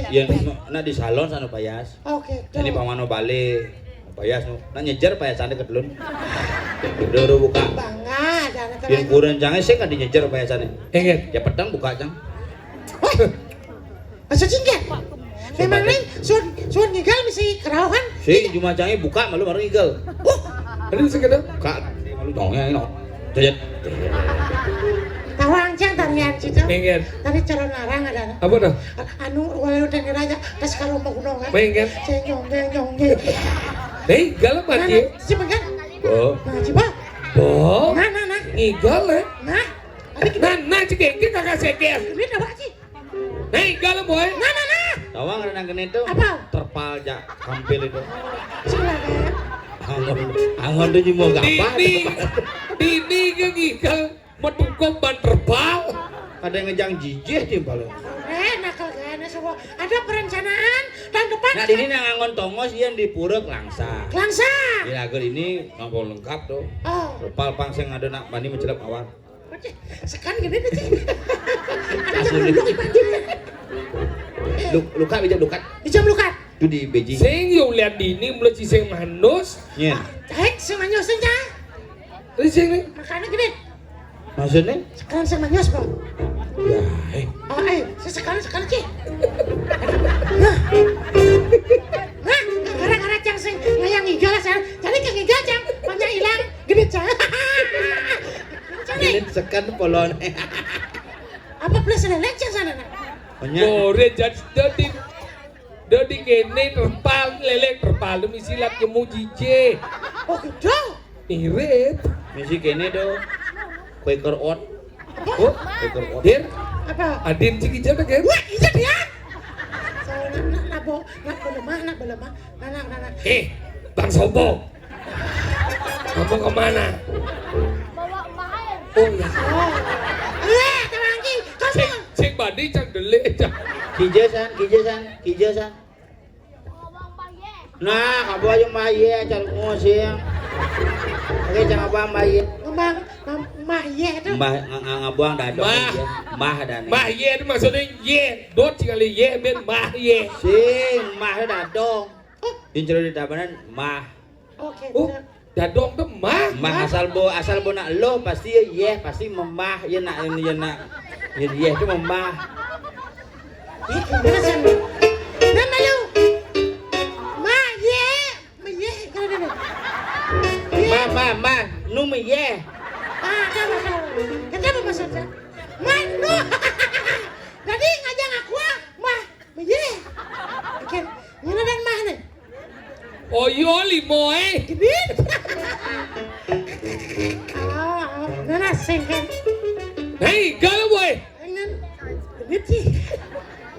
Speaker 2: Yang nak di salon sana payas.
Speaker 3: Oke.
Speaker 2: Ini pamano balik. Payas nu. Nak nyejar payasannya ke delun. Udah buka.
Speaker 3: Bangga dan
Speaker 2: Yang kurang jangan sih kan di nyejar payasannya.
Speaker 1: Ingat.
Speaker 2: Ya pedang buka cang.
Speaker 3: Masuk cingkat. Memang nih suan ngigal mesti kerauhan.
Speaker 2: Si cuma cangnya buka malu baru igal.
Speaker 1: Tadi sekedar.
Speaker 2: Buka malu dongnya ini. Jajet.
Speaker 3: Tawang cang tari tarian situ.
Speaker 1: Mengen.
Speaker 3: Tadi calon larang ada.
Speaker 1: Apa dah?
Speaker 3: Anu walau dan raja tas kalau mau gunungan.
Speaker 1: Mengen.
Speaker 3: Saya nyong.
Speaker 1: Hei, galau mati.
Speaker 3: Si makan.
Speaker 2: Oh.
Speaker 3: Nah, coba.
Speaker 1: Oh.
Speaker 3: Nah.
Speaker 1: Igal eh.
Speaker 3: Nah. Adik kita
Speaker 1: Nah, cekek kakak sekek.
Speaker 3: ini apa sih?
Speaker 1: Hei, galau boy.
Speaker 3: Nah.
Speaker 2: Tawang renang kene itu
Speaker 3: Apa?
Speaker 2: terpal jak kampil itu.
Speaker 3: Silakan.
Speaker 2: Angon tuh mau gampang.
Speaker 1: Dini kegigal metukok ban terbal.
Speaker 2: Kadang ngejang jijih timpal.
Speaker 3: Nakal gana semua. Ada perencanaan tahun depan.
Speaker 2: Nah di sini angon tongos yang dipurek langsa.
Speaker 3: Langsa.
Speaker 2: Di lager ini ngampol lengkap tuh.
Speaker 3: Oh.
Speaker 2: Terpal pangseng ada nak bani mencelap awal.
Speaker 3: Sekan gini nih sih. Ada
Speaker 2: Asli.
Speaker 3: jam luka banjir.
Speaker 2: Luka bijak lukat.
Speaker 3: Dijam luka.
Speaker 2: Itu di Beijing.
Speaker 1: Sing yung lihat dini mulai ciseng manus.
Speaker 2: Nyen.
Speaker 3: Semanyos saja.
Speaker 1: Terus sing nih.
Speaker 3: Makanya gini.
Speaker 2: Maksudnya?
Speaker 3: Sekarang semanyos bang.
Speaker 2: Ya,
Speaker 3: Sekarang sih. Nah, gara-gara cang sing ngayang igal saya. Jadi kang igal cang banyak hilang. Gini cang.
Speaker 2: ini sekan polon.
Speaker 3: Apa plus lele cang sana nak?
Speaker 2: Banyak.
Speaker 1: Bore jadi kene terpal lele terpal demi silat jemu jije.
Speaker 3: Oh gitu.
Speaker 1: Irit.
Speaker 2: Misi kene do. Quaker Oat.
Speaker 1: Oh,
Speaker 2: Quaker Oat.
Speaker 1: dir.
Speaker 3: Apa?
Speaker 1: Adin ciki jana kan?
Speaker 3: Wah, iya dia. Saya nak belemah. Nah.
Speaker 1: Bang Sobo. Kamu kemana? Oh ya.
Speaker 3: Oh. Temangi, kamu.
Speaker 1: Cek badi cang dele cang.
Speaker 2: Kijasan. Nah, kamu aja maye cal ngosing. Oke, jangan apa maye.
Speaker 3: Ngembang, mah ye itu.
Speaker 2: Ngabuang dadong aja. Mah dan.
Speaker 1: Mah ye itu maksudnya ye. Dot kali ye ben mah ye.
Speaker 2: Sing mah dadong. Dincero di dapanan mah.
Speaker 3: Oke.
Speaker 1: Oh, dadong tuh mah.
Speaker 2: Mah asal bo nak lo pasti ye pasti memah ye nak ye itu memah.
Speaker 3: Gimana sih? Nama lu. Mah ye.
Speaker 2: Mah nu me ye.
Speaker 3: Kenapa maksudnya? Manu. Jadi ngajak aku mah ye. Oke. Ini dan mah nih.
Speaker 1: Oh yo limo eh.
Speaker 3: Gini. Nana singkan.
Speaker 1: Hei, galau boy.
Speaker 3: Gini sih.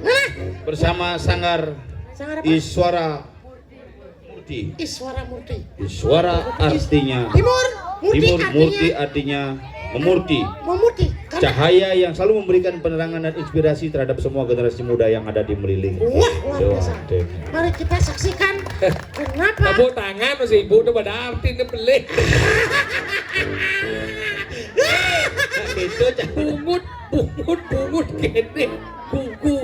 Speaker 3: Nana.
Speaker 2: Bersama Sanggar
Speaker 3: Sangat apa?
Speaker 2: Iswara Murti.
Speaker 3: Iswara Murti.
Speaker 2: Artinya
Speaker 3: Timur.
Speaker 2: Murti artinya memurti.
Speaker 3: Memutih.
Speaker 2: Cahaya yang selalu memberikan penerangan dan inspirasi terhadap semua generasi muda yang ada di Meriling.
Speaker 3: Wah, luar biasa.
Speaker 2: Jawa.
Speaker 3: Mari kita saksikan kenapa
Speaker 1: Kamu tangan masih ibu tuh pada arti ini beli.
Speaker 2: Itu
Speaker 1: Bungut kene. Kuku.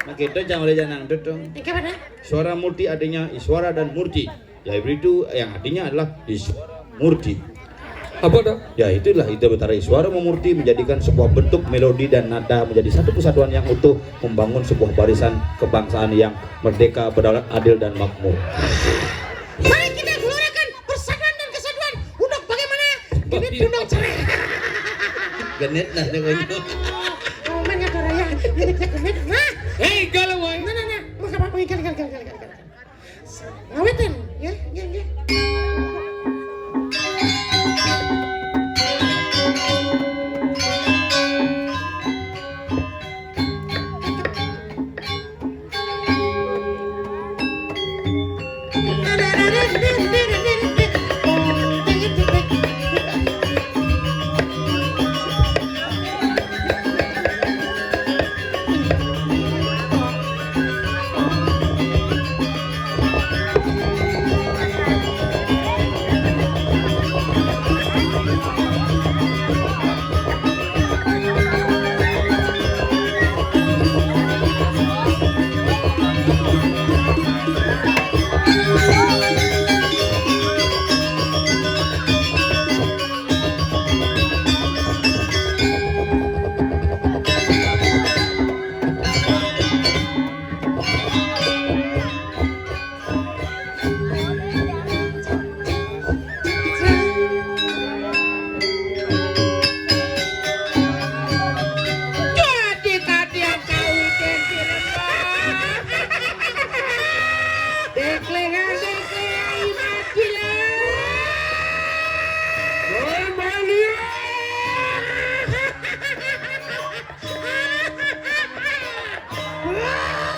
Speaker 2: nah kita jangan boleh jangan dong.
Speaker 3: Yang mana?
Speaker 2: Suara Murti artinya Iswara dan Murti. Ya itu yang artinya adalah Iswara Murti.
Speaker 1: Apa dah?
Speaker 2: Ya itulah itu betara Iswara Memurti menjadikan sebuah bentuk melodi dan nada menjadi satu kesatuan yang utuh, membangun sebuah barisan kebangsaan yang merdeka, berdaulat, adil dan makmur.
Speaker 3: Mari kita gelurakan persatuan dan kesatuan untuk bagaimana ini tunduk cerai.
Speaker 2: Genit nah dengannya.
Speaker 3: Momen ya raya, genit. Nah,
Speaker 1: Hei, galau boy.
Speaker 3: nah. Mau apa pengikan. Ngawetan, ya.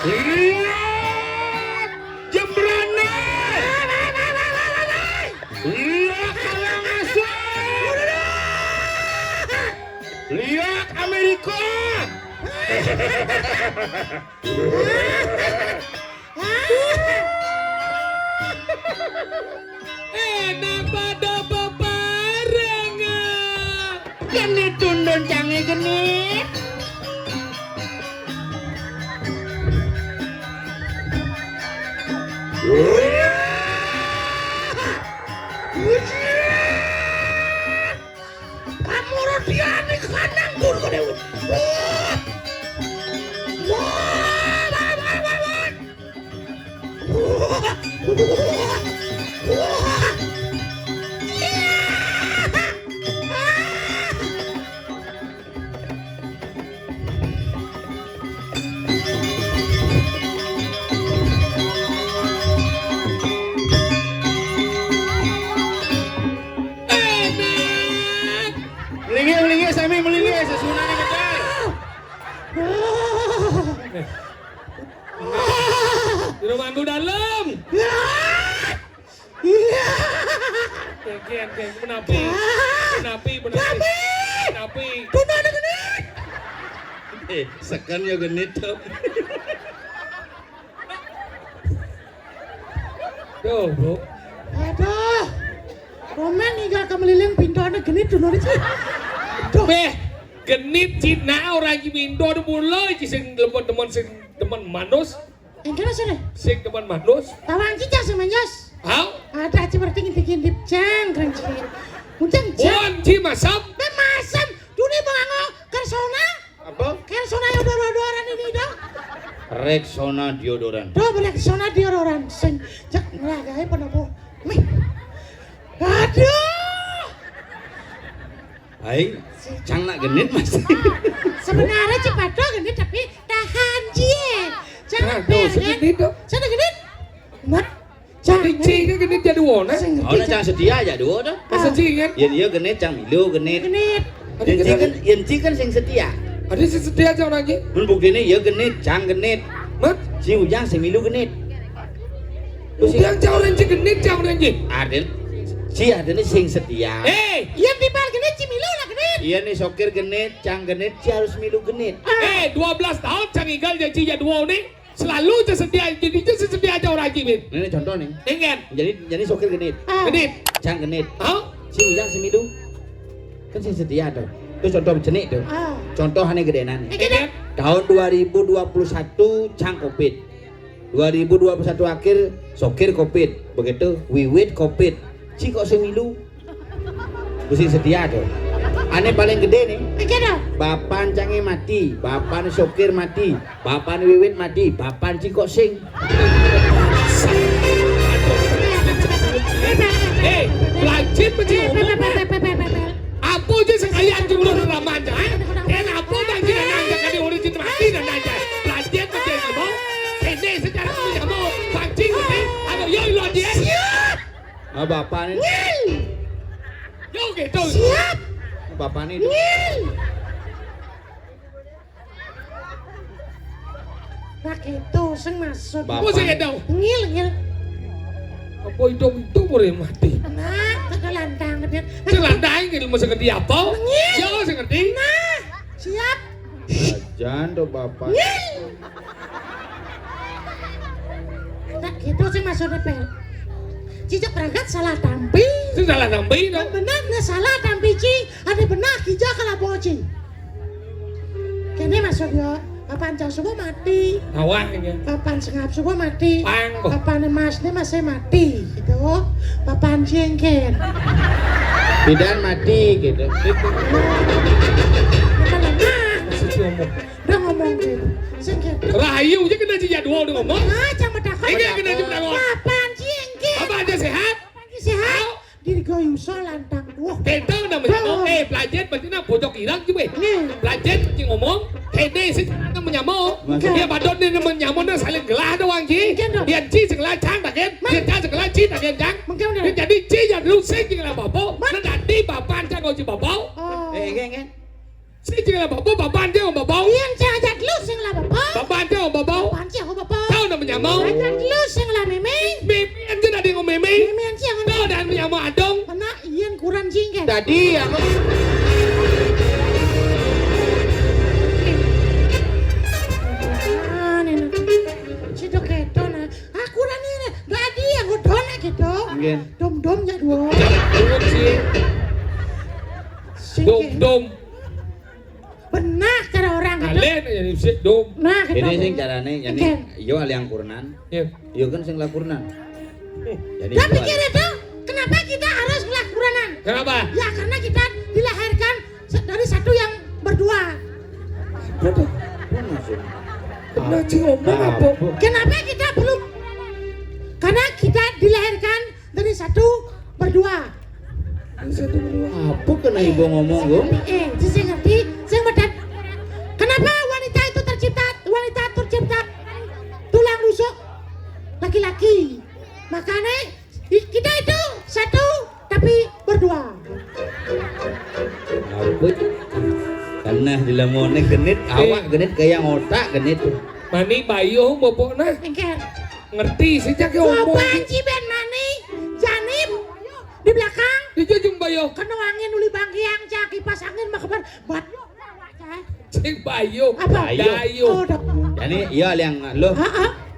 Speaker 2: Lihat Jembrana. Lihat Kalangasem. Lihat Amerika.
Speaker 1: Enak pada bebarengan.
Speaker 3: Genit tundun jange genit. Kamu rodiane kanang gur kene.
Speaker 2: Melingih sami melingih sesunane kedal.
Speaker 1: Di rumahku dalam. Geng, menapi.
Speaker 3: Tundun genit.
Speaker 2: Sekan yo genit tuh.
Speaker 1: Tuh, bro.
Speaker 3: Aduh. Roman ninggal kemeliling pintone genit tundun iki.
Speaker 1: Beh, genit Cina orang Cibindo udah mulai sing demen manus,
Speaker 3: Engkau sini.
Speaker 1: sing demen manus.
Speaker 3: Tawang cicak semenyos.
Speaker 1: Hau,
Speaker 3: Ada seperti bikin dip jang kerancing. Uncang jang.
Speaker 1: buan ci masam.
Speaker 3: Memasam. Duni bango kersona.
Speaker 2: Apa?
Speaker 3: Kersona yang odor-odoran ini dong.
Speaker 2: Rexona deodoran.
Speaker 3: Doh boleh kersona diodoran. Sing cek ngelagain penopo. Mih. Aduh.
Speaker 2: Aing cang nak genit Mas.
Speaker 3: Sebenarnya Cipato genit tapi tahan cie. Jangan
Speaker 1: Aduh, segenit dong.
Speaker 3: Sana genit. Mat.
Speaker 1: Jadi ci kan genit jadi wona.
Speaker 2: Oh, na cang sedia aja dua dah.
Speaker 1: Masa ci kan?
Speaker 2: Yen ieu genit cang milu genit.
Speaker 3: Genit.
Speaker 2: Yen ci kan sing setia.
Speaker 1: Ada si setia aja orang lagi.
Speaker 2: Mun buktine ieu genit cang genit.
Speaker 1: Mat,
Speaker 2: Si ujang sing milu genit.
Speaker 1: yang jauh orang ci genit jauh orang ci.
Speaker 2: Aden si adene sing setia.
Speaker 3: Iya timbal genit Cimilu lah genit.
Speaker 2: Iya nih sokir genit, cang genit, si harus milu genit.
Speaker 1: 12 tahun canggih jadi ci dua nih. Selalu setia jadi setia aja orang ci bin.
Speaker 2: Ini contoh nih.
Speaker 1: Ingat,
Speaker 2: Jadi sokir genit,
Speaker 1: genit.
Speaker 2: cang genit.
Speaker 1: Hau,
Speaker 2: Si ujang si milu. Kan sing setia tuh. Itu contoh jenik tuh. Contoh hane gedenan.
Speaker 1: ingat.
Speaker 2: Tahun 2021 cang Covid. 2021 akhir sokir Covid. Begitu wiwit Covid. Si kok semilu. Sing setia tuh. Ane paling gede nih.
Speaker 3: Oke dong.
Speaker 2: Bapan cange mati, bapan sokir mati, bapan wiwit mati, bapan si kok sing.
Speaker 1: Pelajin macam apa je sekalian jumlah ramanya? Kenapa bagi nanya kali orang cinta mati dan nanya? Pelajin macam apa? Ini sejarah punya mau pancing ini. Ada yo lo dia.
Speaker 2: Ah bapak nih.
Speaker 1: Yo gitu.
Speaker 3: Siap.
Speaker 2: Bapak nih.
Speaker 3: Nah itu sing maksud.
Speaker 1: Apa sih itu?
Speaker 3: Ngil.
Speaker 1: Apa itu boleh mati?
Speaker 3: Nah, kegelantang dia.
Speaker 1: Selandang ini masa ngerti apa? Yo saya ngerti.
Speaker 3: Nah, siap.
Speaker 2: Jangan tuh bapak.
Speaker 3: Nah, itu sing maksudnya pel. Cicak berangkat salah tampi.
Speaker 1: Itu salah nambahin
Speaker 3: Dan
Speaker 1: dong.
Speaker 3: benar nggak salah tampi ci. Ada benar kijak kalau boci. Kini maksudnya. Papan jauh semua mati.
Speaker 1: Awang ini.
Speaker 3: Papan sengap semua mati.
Speaker 1: Pang.
Speaker 3: Papan emas ini masih mati. Gitu. Papan jengker.
Speaker 2: Bidan mati gitu.
Speaker 1: Suci ngomong.
Speaker 3: Udah ngomong gitu. Jengker.
Speaker 1: Rahayu je kena cija dua udah ngomong.
Speaker 3: Ah, jangan takut.
Speaker 1: Ini kena cija ngomong.
Speaker 3: Papan jengker.
Speaker 1: Apa aja sehat?
Speaker 3: Papan sehat. Diri goyuso lantang. Wah.
Speaker 1: Kita namanya ngomong. Pelajar berarti nak bocok irang juga. Pelajar je ngomong. Hede sih kan menyamuk. Dia badon dia menyamuk dia saling gelah doang ji. Dia ci segelah cang tak kan? Dia cang segelah ci tak kan cang? Dia jadi ci jadi lu sih segelah bapau. Nanti bapan cang kau ci bapau.
Speaker 2: Enggak.
Speaker 1: Si segelah bapau bapan dia bapau.
Speaker 3: Yang jahat lu sing lah bapak.
Speaker 1: Bapan dia bapau.
Speaker 3: Papan sih aku
Speaker 2: jadi aku.
Speaker 3: Situ keto nah. Aku rani jadi aku dona gitu.
Speaker 2: Nggih.
Speaker 3: Dom ya dua.
Speaker 1: Jangan sih. Dom.
Speaker 3: Benar cara orang gitu.
Speaker 1: Kalian jadi sih dom.
Speaker 3: Nah gitu.
Speaker 2: Ini sing carane yani
Speaker 3: Oke.
Speaker 2: yo aliang kurnan.
Speaker 1: Ya.
Speaker 2: Yo kan sing lakurnan. Jadi
Speaker 3: Tapi
Speaker 2: yo
Speaker 3: kira tuh kenapa kita harus ngelakuran?
Speaker 1: Kenapa?
Speaker 3: Ya karena kita dilahirkan dari satu yang berdua.
Speaker 1: Betul. Benar sih ngomong apa?
Speaker 3: Kenapa kita perlu? Karena kita dilahirkan dari satu berdua.
Speaker 1: Satu berdua.
Speaker 2: Apa kena ibu ngomong gong?
Speaker 3: Saya ngerti, saya bedan. Kenapa wanita itu tercipta tulang rusuk laki-laki? Makanya kita itu satu tapi berdua.
Speaker 2: Apa? Karena dilamone genit, awak genit kayak otak genit.
Speaker 1: Mani bayo bobokna.
Speaker 3: Engkel.
Speaker 1: Ngerti sih cak ngomong.
Speaker 3: Banci ben mani, janib di belakang.
Speaker 1: Dia jung bayo.
Speaker 3: Kena angin uli bangkiang cak kipas angin mah kabar bat.
Speaker 1: Cek bayo.
Speaker 3: Apa?
Speaker 1: Dayo.
Speaker 3: Oh,
Speaker 2: Jadi iya aliang lo.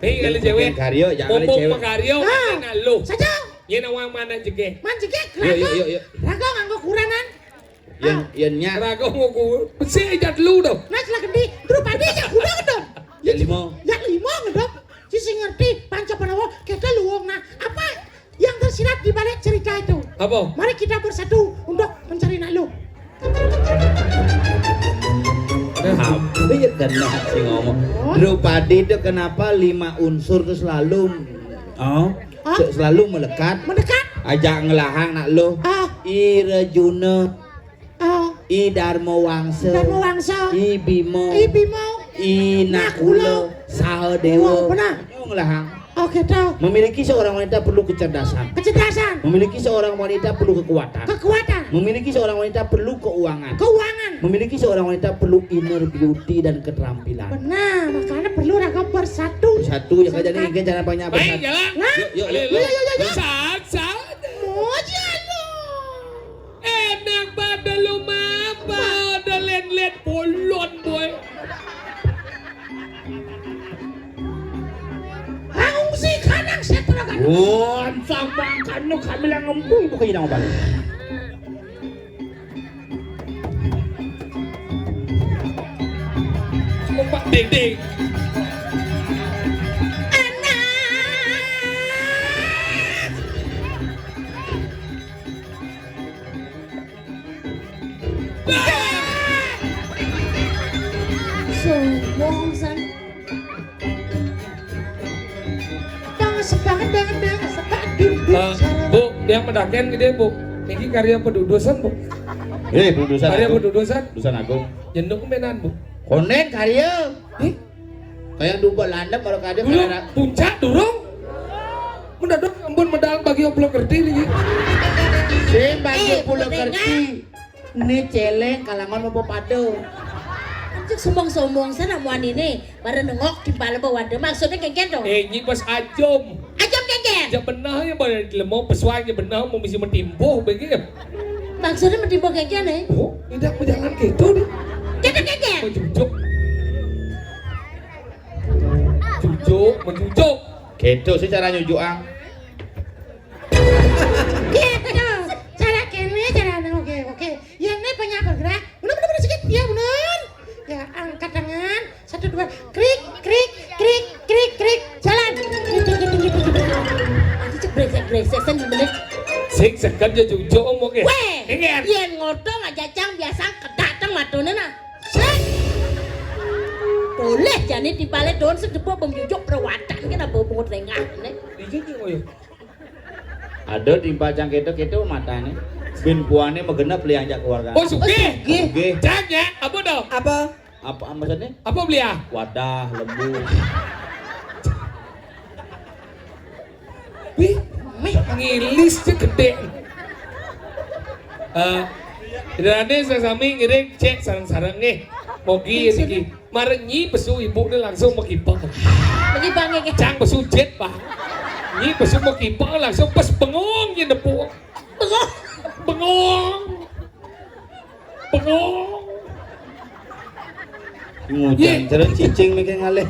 Speaker 1: Hei kali cewek.
Speaker 2: Karyo jangan kali
Speaker 1: Ngomong
Speaker 2: cewek.
Speaker 1: makaryo.
Speaker 3: Ah.
Speaker 1: Mana lu?
Speaker 3: Saja.
Speaker 1: Yan awang mana jege.
Speaker 3: Mancikek.
Speaker 2: Yuk.
Speaker 3: Rago nganggo kuranan.
Speaker 2: Yan nya.
Speaker 1: Rago ngoku. Besi ajat lu dong.
Speaker 3: Nah setelah gede, drupadi ya kuda gedon.
Speaker 2: Ya limo.
Speaker 3: Ya limo ngedon. Sisi ngerti panca panawa kita luwung. Nah apa yang tersirat di balik cerita itu?
Speaker 1: Apa?
Speaker 3: Mari kita bersatu untuk mencari nak lu.
Speaker 2: Apa ya kena sih ngomong. Drupadi itu kenapa 5 unsur itu selalu selalu melekat
Speaker 3: Mendekat.
Speaker 2: ajak ngelahang nak lo. I Rejuna, I Darmo Wangsa,
Speaker 3: Darmo Wangsa,
Speaker 2: I Bimo,
Speaker 3: Bimo,
Speaker 2: I Nakula, Sahadewa.
Speaker 3: Oh, benar.
Speaker 2: Ngelahang.
Speaker 3: Oke tahu.
Speaker 2: Memiliki seorang wanita perlu kecerdasan.
Speaker 3: Kecerdasan,
Speaker 2: Memiliki seorang wanita perlu kekuatan.
Speaker 3: kekuatan,
Speaker 2: Memiliki seorang wanita perlu keuangan.
Speaker 3: keuangan.
Speaker 2: Memiliki seorang wanita perlu inner beauty dan keterampilan.
Speaker 3: Benar, makanya perlu raga bersatu.
Speaker 2: Satu ya kaja nih cara banyak
Speaker 1: Baik
Speaker 2: bersatu.
Speaker 1: jalan.
Speaker 3: Nah,
Speaker 2: Yuk.
Speaker 1: Sat.
Speaker 3: moja lu.
Speaker 1: Enak pada lu mah. Pada len bolon boy.
Speaker 3: Ang si kanang setraga.
Speaker 2: Sang bangkan nu kami lang ngempung bukan yang balik.
Speaker 1: Lompat ding.
Speaker 3: Sombong san. Bang sebanget
Speaker 1: Bu, dia mendaken gede bu. Niki karya pedudusan bu.
Speaker 2: Putusan
Speaker 1: Karya
Speaker 2: aku.
Speaker 1: pedudusan.
Speaker 2: Putusan aku.
Speaker 1: Jenduk menan bu.
Speaker 2: Konen karya.
Speaker 1: Eh,
Speaker 2: Kayak duba landap kalau kada
Speaker 1: dulu
Speaker 2: karena
Speaker 1: puncak durung. Mendadak ampun medal bagi oblok kerti nih.
Speaker 2: bagi pulau kerti. Ini celeng kalangan mau pado.
Speaker 4: Cuk sombong-sombong sana muan ini baru nengok di bala bawah maksudnya kayak gitu.
Speaker 1: Nyi pas ajom.
Speaker 4: Ajam kayak
Speaker 1: Ja benah ya pada lemau pesuai ya benah mau misi metimbuh begitu.
Speaker 4: maksudnya mentimbang kayak gini.
Speaker 1: Oh, tidak berjalan gitu nih.
Speaker 4: Kayak
Speaker 1: Mencucuk. Mencucuk.
Speaker 2: Gitu sih cara nyujuang.
Speaker 3: Gitu. Cara kene cara oke. Yang ini banyak bergerak. Benar sedikit. Ya benar. Ya angkat tangan. 1 2 krik. Jalan. Gitu.
Speaker 4: Aku cek brengsek sen bener.
Speaker 1: Sing sekan ya cucuk omong ya.
Speaker 4: Weh,
Speaker 1: Ingat.
Speaker 4: yen ngodong aja cang biasa kedatang matone nah. Sek. Boleh jane dibalik don sedepo pemjujuk perawatan kena bobo tengah nih.
Speaker 1: Iki ki koyo.
Speaker 2: Ada timpa cang keto matane. Bin puane megenap liang keluarga.
Speaker 1: Oh, suge.
Speaker 2: Oke.
Speaker 1: Caknya, apa dong?
Speaker 2: Apa maksudnya?
Speaker 1: Apa beli ya?
Speaker 2: Wadah, lembu.
Speaker 1: Wih, ngilis cek gede. Idane sesami ngiring cek sarang-sarang nih. Mogi iki. Marenyi pesu ibu dia langsung mau kipak.
Speaker 4: Lagi bangke ke.
Speaker 1: Cang pesu jet pak. Nyi pesu mau kipak langsung pas bengong ya nepu.
Speaker 4: Bengong.
Speaker 1: Bengong. Bengong.
Speaker 2: Ngujan jeren cicing mikir ngalih.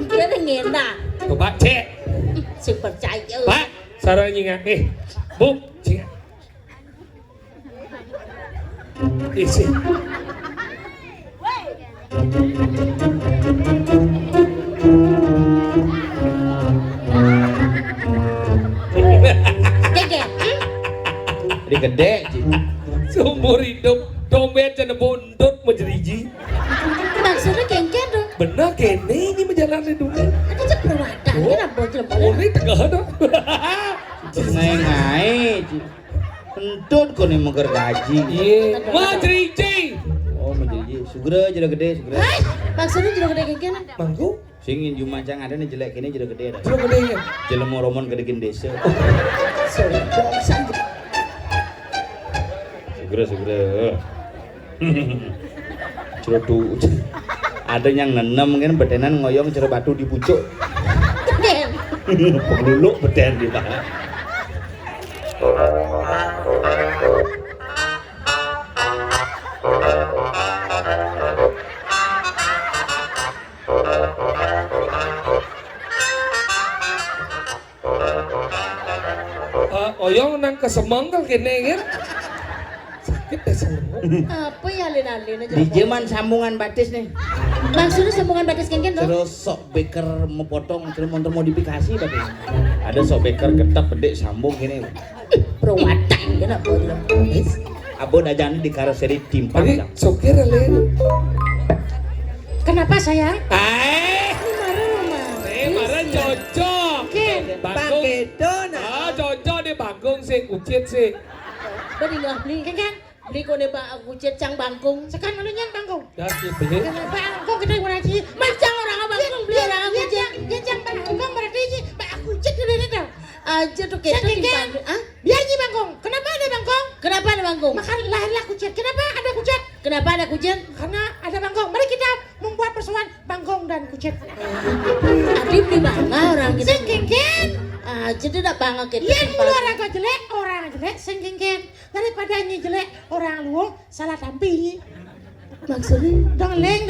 Speaker 4: Kene ngena.
Speaker 1: Coba cek.
Speaker 4: Sing percaya.
Speaker 1: Pak, sarana nyingak nih. Bu, nyingak. Isi.
Speaker 4: Gege.
Speaker 2: Jadi gede, Ci.
Speaker 1: Seumur hidup dompet jangan bondot menjeriji.
Speaker 4: Maksudnya kengken dong.
Speaker 1: Bener kene ini menjalani dunia.
Speaker 4: Ada cek perwataan ini rambut
Speaker 1: Oh, ini tengah dong.
Speaker 2: Ngai-ngai, Ci. Kentut kau nih mengker gaji.
Speaker 1: Iya, menjeriji.
Speaker 2: Oh, menjadi sugera jadi gede, sugera.
Speaker 4: Hai, maksudnya juga gede kengken.
Speaker 1: Manggu,
Speaker 2: Singin jumacang ada nih jelek ini jadi gede dah.
Speaker 1: sudah gede ya.
Speaker 2: Jelem romon gede desa.
Speaker 4: Sorry, bosan.
Speaker 2: Sugera. Cerotu. Ada yang nenem kan bedenan ngoyong cero batu di pucuk.
Speaker 4: Kengken.
Speaker 2: Peluluk beden di mana?
Speaker 1: Oyong nang kesemang kan kene kan. Sakit deh semua.
Speaker 4: Apa ya alin-alin aja.
Speaker 2: Di zaman sambungan batis nih.
Speaker 4: Maksudnya sambungan batas kengken dong.
Speaker 2: Terus sok beker memotong, terus motor modifikasi batis. Ada sok beker ketak pedek sambung gini.
Speaker 4: Perwataan kan apa itu.
Speaker 2: Abo dajani di karoseri timpang.
Speaker 1: Tadi sokir alen.
Speaker 3: Kenapa sayang?
Speaker 1: Marah cocok.
Speaker 3: Bagong.
Speaker 1: Cocok deh bagong sih, ucit sih.
Speaker 4: Beri nggak beli
Speaker 3: Kengken.
Speaker 4: beli kau nih aku cecang bangkung.
Speaker 3: Sekarang malunya bangkong.
Speaker 1: Dah beli.
Speaker 3: Kenapa bangkong kita guna sih?
Speaker 4: Macam orang abang beli orang aku cek.
Speaker 3: Dia jangan bangkong berarti sih. Aku cek dulu itu.
Speaker 4: Aja tuh kita
Speaker 3: Kengken.
Speaker 4: timpang. Ah?
Speaker 3: Biar sih bangkong. Kenapa ada bangkong?
Speaker 4: Kenapa ada bangkung?
Speaker 3: Makan lahirlah kucet. Kenapa ada kucet?
Speaker 4: Kenapa ada kucing?
Speaker 3: Karena ada bangkong. Mari kita membuat persoalan bangkong dan kucet.
Speaker 4: Adik beli bangga orang kita.
Speaker 3: Sing kengken.
Speaker 4: Aja tuh udah bangga kita.
Speaker 3: Yen mulu orang jelek sing kengken. Daripada nyi jelek orang luwung salah tampi.
Speaker 4: Maksudnya?
Speaker 3: Dengeleng.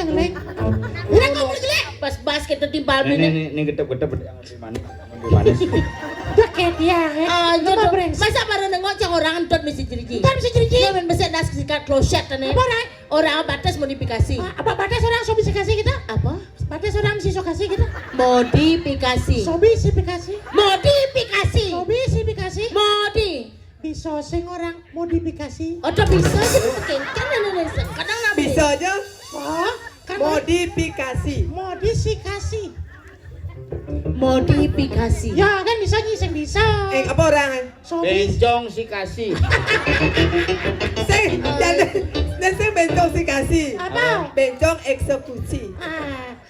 Speaker 3: Bilang kamu jelek.
Speaker 4: Pas basket tuh timpal
Speaker 2: Ini
Speaker 4: beli.
Speaker 2: gedep mana sih?
Speaker 3: Deket ya.
Speaker 4: Aja
Speaker 3: Coba
Speaker 4: tuh.
Speaker 3: brengsek.
Speaker 4: Masa baru nengok cang orang entot mesti jeriji.
Speaker 3: Ntar bisa jeriji.
Speaker 4: Dia main besar das sikat kloset nih.
Speaker 3: Apa orang?
Speaker 4: Orang batas modifikasi.
Speaker 3: Apa batas orang sobi kasih kita?
Speaker 4: Apa?
Speaker 3: Batas orang mesti kasih kita.
Speaker 4: Modifikasi.
Speaker 3: Sobi kasih.
Speaker 4: Modifikasi.
Speaker 3: Sobi kasih.
Speaker 4: Modi.
Speaker 3: Bisa sing orang modifikasi.
Speaker 4: Odo bisa aja tuh kengken Indonesia. Kadang nabi.
Speaker 5: Bisa aja
Speaker 3: Oh, kan
Speaker 5: modifikasi.
Speaker 3: modifikasi.
Speaker 4: Modifikasi.
Speaker 3: Ya kan bisa nyi sing bisa.
Speaker 5: Apa orang?
Speaker 3: Sobi.
Speaker 2: Bencong si kasih.
Speaker 5: Sing dan sing bencong si kasih.
Speaker 3: Apa?
Speaker 5: Bencong eksekusi.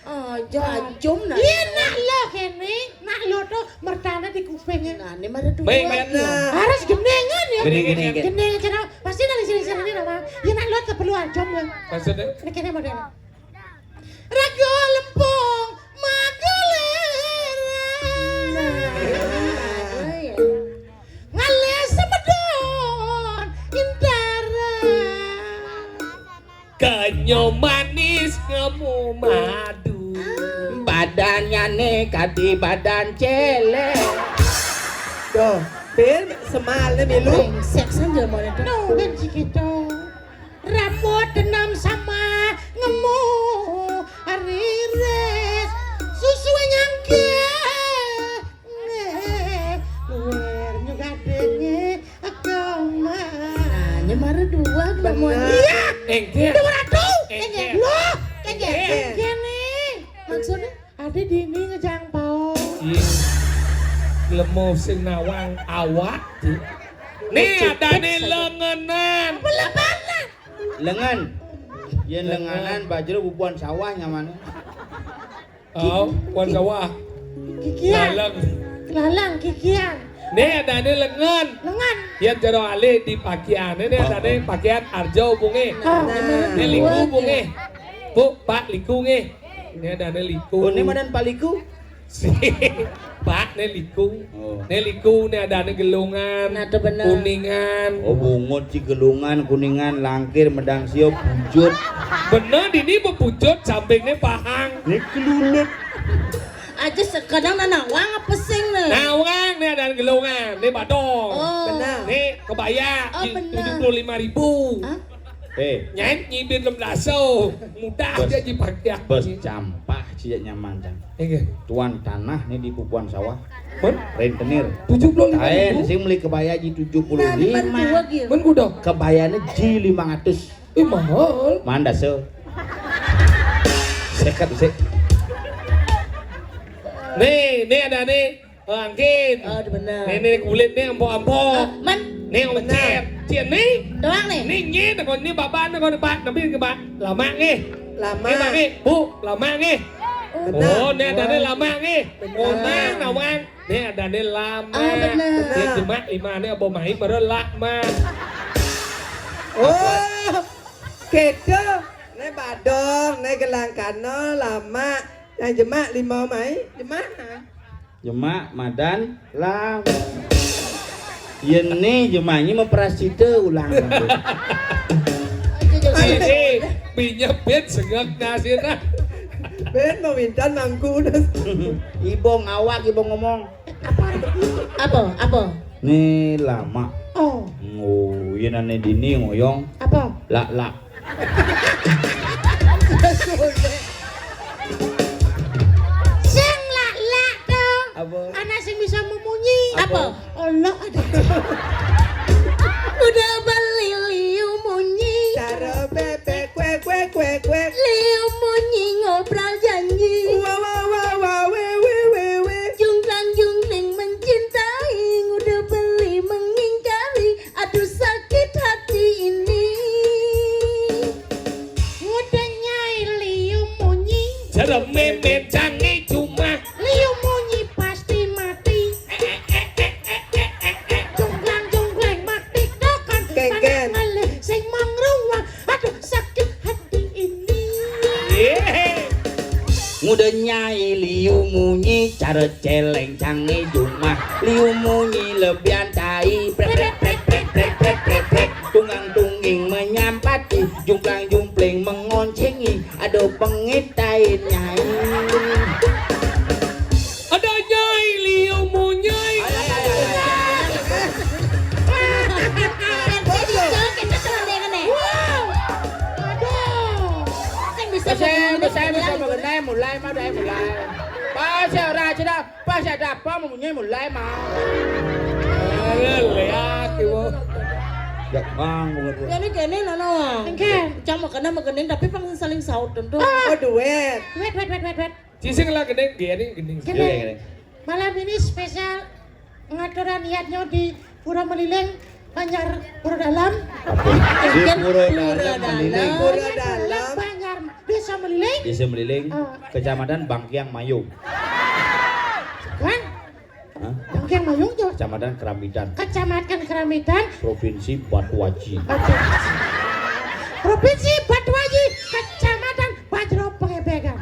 Speaker 4: Aja ajum nah.
Speaker 3: Iya nak lo kene, nak lo tuh mertana di kupingnya.
Speaker 4: Nah, ini mana dua.
Speaker 1: Baik, baik.
Speaker 5: Nah,
Speaker 3: Harus gendengan ya.
Speaker 2: Gini.
Speaker 3: Gendengan cara pasti dari sini nama. Ya nak lo tuh perlu ajom ya.
Speaker 1: Maksudnya?
Speaker 3: Ini kene model. Rago lempung magolera. Ngales semedon intara.
Speaker 1: Kanyo manis ngemu madu.
Speaker 2: Badannya nekat di badan celek.
Speaker 5: Tuh, Ben semalam milu.
Speaker 4: Brengsek saja mau itu.
Speaker 3: No kan segitu. Rambut denam sama ngemu ariris susu nyangke. Luar juga denge agama.
Speaker 4: Nah, ini mana dua kamu.
Speaker 3: Iya,
Speaker 1: Engke.
Speaker 3: dua ratu.
Speaker 1: Engke.
Speaker 3: Loh,
Speaker 5: Engke.
Speaker 3: gini.
Speaker 4: Maksudnya?
Speaker 3: Ada dini ngejangpau.
Speaker 1: Lemah sing nawang awak. Nih ada nih lengenan.
Speaker 3: Belabanan.
Speaker 2: Lengan. Yen lenganan bajro bubuan sawah nyaman.
Speaker 1: Oh, wan sawah.
Speaker 3: Kikian.
Speaker 1: Lalang.
Speaker 3: Kikian.
Speaker 1: Nih ada nih lengan.
Speaker 3: Lengan.
Speaker 1: Yang jero alih di pakaian. Ini ada nih pakaian arjo bunge.
Speaker 3: Oh.
Speaker 1: Ini liku bunge. Bu, Pak liku nge. Ini ada nih liku.
Speaker 2: Ini madan paliku.
Speaker 1: Si Pak, ne liku.
Speaker 2: Oh.
Speaker 1: Ne liku ne ada ne gelungan.
Speaker 4: Nah, itu bener.
Speaker 1: Kuningan.
Speaker 2: Oh bungut Cigelungan, Kuningan, Langkir, Medang Siop, Bujut.
Speaker 1: Bener ini bepujut sampingnya pahang.
Speaker 2: Ini kelulut.
Speaker 4: Aja sekadang nawang apa sing nih?
Speaker 1: Nawang ne ada gelungan, ne badong.
Speaker 4: Oh.
Speaker 5: Benar.
Speaker 1: Ne kebaya
Speaker 4: Oh, bener.
Speaker 1: 75.000.
Speaker 4: Hah?
Speaker 2: Eh,
Speaker 1: Nyibin lem daso. Mudah
Speaker 2: Bos.
Speaker 1: aja dipakai.
Speaker 2: bos campah cia nyaman can.
Speaker 1: Oke.
Speaker 2: Tuan tanah nih di pupuan sawah.
Speaker 1: Men
Speaker 2: Rentenir.
Speaker 1: 75.000.
Speaker 2: Kain sih beli kebaya ji
Speaker 4: Nah, di dua
Speaker 2: 75.
Speaker 4: gitu.
Speaker 1: Men kudu.
Speaker 2: Kebayanya ji 500.
Speaker 1: Mahal.
Speaker 2: Manda se. Sekat sih.
Speaker 1: Nih ada nih. Angkin.
Speaker 4: Oh, di bener.
Speaker 1: Nih kulit nih empok-empok.
Speaker 4: Man,
Speaker 1: Nih ông chẹp, chuyện ní
Speaker 4: doang nih.
Speaker 1: Ní nhé, là còn như bà bạn, nó còn bạn, nó biết các bạn là mạng nghe
Speaker 5: Lama.
Speaker 1: Nghe bạn nghe, bu, là mạng nghe
Speaker 5: Benar.
Speaker 1: Ồ, nè, đàn đây là mạng nghe Ồ, mang nào mang Nè, đàn đây là mạng
Speaker 4: benar.
Speaker 1: Nè, thì mạng, mà nè, bộ máy mà rất lạ mà
Speaker 5: Oh, kedo. Nek badong, nek gelangkan no lama. Yang jemak 5 mai, jemak ha.
Speaker 2: Jemak Madan Lam. Ini jemahnya memperasite ulang.
Speaker 1: Ini, minyak biết sengak nasi nah
Speaker 5: Ben mau minta mangku dah.
Speaker 2: Ibu ngawak, ibu ngomong.
Speaker 4: Apa?
Speaker 2: Nih lama.
Speaker 3: Oh,
Speaker 2: Oh, iya nane dini ngoyong.
Speaker 3: apa?
Speaker 2: Lak.
Speaker 3: Sing lak dong.
Speaker 2: Apa?
Speaker 3: Anak sing bisa memunyi.
Speaker 4: Apa?
Speaker 3: Allah ada.
Speaker 4: Udah beli liu munyi.
Speaker 5: Cara bebek kue.
Speaker 4: Liu munyi ngobrol janji.
Speaker 5: Wah, we.
Speaker 4: Jungkang mencintai. Udah beli mengingkari. Aduh sakit hati ini.
Speaker 3: Udah nyai liu munyi.
Speaker 1: Cara mem canggih cuma
Speaker 3: Liu munyi pasti mati. Jungklang mati dokan.
Speaker 5: Ken.
Speaker 3: Ngalih sing mangruang. Aduh sakit hati ini.
Speaker 2: Ngudah nyai liu munyi cara celeng canggih jumah liu munyi lebihan tai prek tunggang tungging menyampati jungkang jumpling mengoncengi aduh pengitain nyai
Speaker 1: Ada nyai liu mu nyai
Speaker 2: bisa mengenai mulai mau mulai pas ra chứ đâu pas ra apa mau mulai mau
Speaker 1: Leak ibu
Speaker 2: Gak bang banget
Speaker 4: Kene nono.
Speaker 3: Ken.
Speaker 4: Cuma kena makenin tapi pang saling saut tentu.
Speaker 5: Oh, duet.
Speaker 3: Wait.
Speaker 1: Cising lah gede gini
Speaker 3: Gini. Malam ini spesial pengaturan niatnya di Pura Melileng, Banjar Pura Dalam.
Speaker 2: di Pura Dalam
Speaker 5: Pura dalam.
Speaker 3: Banjar Desa Melileng.
Speaker 2: Desa Meliling Kecamatan Bangkiang Mayung
Speaker 3: Kan?
Speaker 2: Hah?
Speaker 3: Bangkeng Mayung jo.
Speaker 2: Kecamatan Keramitan
Speaker 3: Kecamatan Keramitan.
Speaker 2: Provinsi Batuaji
Speaker 3: Provinsi Batuaji. Kecamatan Bajro Pengebegan.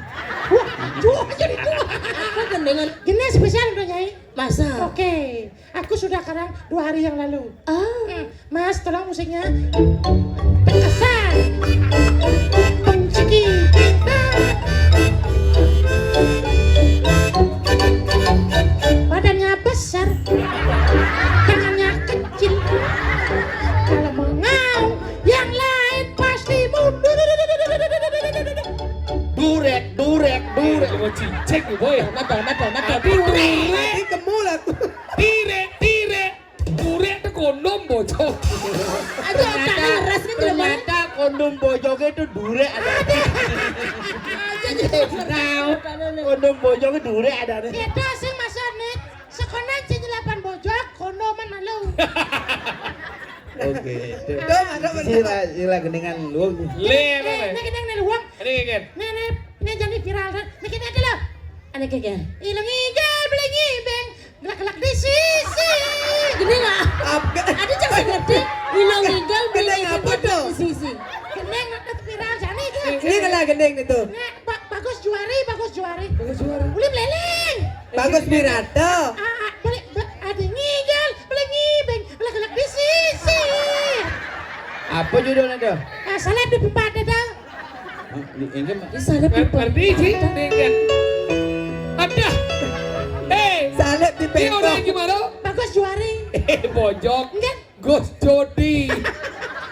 Speaker 3: Wah, jual jadi jual.
Speaker 4: Aku gendengan
Speaker 3: Gini spesial udah Nyai.
Speaker 4: masa.
Speaker 3: Oke, aku sudah karang 2 hari yang lalu. Mas, tolong musiknya. Petasan. Penciki kita. Badannya besar. Tangannya kecil. Kalau mengaum, yang lain pasti mundur.
Speaker 2: Durek
Speaker 1: Cuma cicek nih boy
Speaker 4: Nado.
Speaker 5: Nanti kemulat.
Speaker 1: Durek itu kondom bocok
Speaker 4: Aduh, otaknya ngeres kan jelema.
Speaker 2: ternyata kondom bojoknya itu durek ada kondom bojoknya durek ada
Speaker 3: Kita sing masane sekolah cinjelapan bojok kondoman malu.
Speaker 2: oke
Speaker 5: Dong, ada benar.
Speaker 2: sila geningan lu
Speaker 1: Nih
Speaker 3: Nek luang.
Speaker 1: Ini kan
Speaker 3: Nek jadi viral kan. Nek ini aja lah.
Speaker 4: Ada keke.
Speaker 3: Ilang igal beli ngibeng. Gelak-gelak di sisi.
Speaker 4: Gede nggak?
Speaker 5: Apa?
Speaker 4: Ada cak segede. Hilang igal beli
Speaker 5: Gede apa tuh?
Speaker 4: di sisi.
Speaker 3: Keneng ngetet viral jani kan.
Speaker 5: Ini kena gendeng itu.
Speaker 3: Nek bagus juari. Beli meleleng.
Speaker 5: Bagus Wirata.
Speaker 3: Boleh ada ngigel, boleh ngibeng, gelak-gelak di sisi.
Speaker 2: Apa judulnya tuh?
Speaker 3: Salep di pipa ada dah.
Speaker 2: Ini
Speaker 4: Salep pipa.
Speaker 1: Arti sih dengan ada.
Speaker 5: Salep di
Speaker 1: Ini orang
Speaker 5: pempok.
Speaker 1: gimana?
Speaker 3: Bagus juari.
Speaker 1: Pojok.
Speaker 3: Enggak.
Speaker 1: Gus Jody.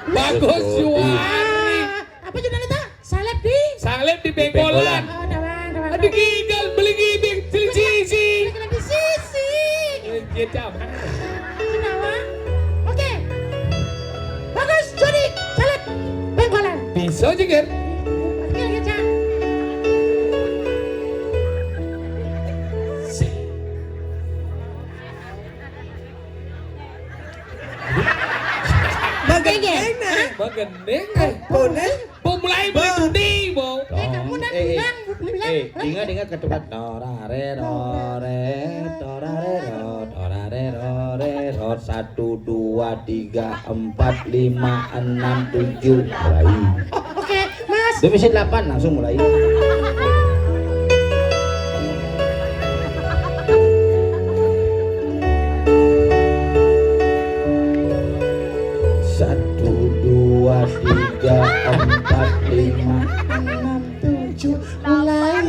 Speaker 1: Bagus juari.
Speaker 3: Apa judulnya dah? Salep di.
Speaker 1: Salep di Bengkolan.
Speaker 3: Oh, dawan.
Speaker 1: Ada gigel beli gibing sisi.
Speaker 3: Gelak di sisi.
Speaker 1: Dia jam.
Speaker 3: Dawan. Oke. Bagus juari. Salep. Bengkolan.
Speaker 1: Bisa juga.
Speaker 3: Oke, Cak.
Speaker 5: Magendeng na.
Speaker 1: Magendeng.
Speaker 5: Pone.
Speaker 1: Mau mulai beli judi, mau.
Speaker 3: Kamu nak bilang.
Speaker 2: ingat ketupat dorare do 1 2 3 4 5 6 7 mulai.
Speaker 3: Oke, Mas.
Speaker 2: Demisi 8 langsung mulai. Satu, dua, tiga, empat, lima, enam, tujuh, mulai.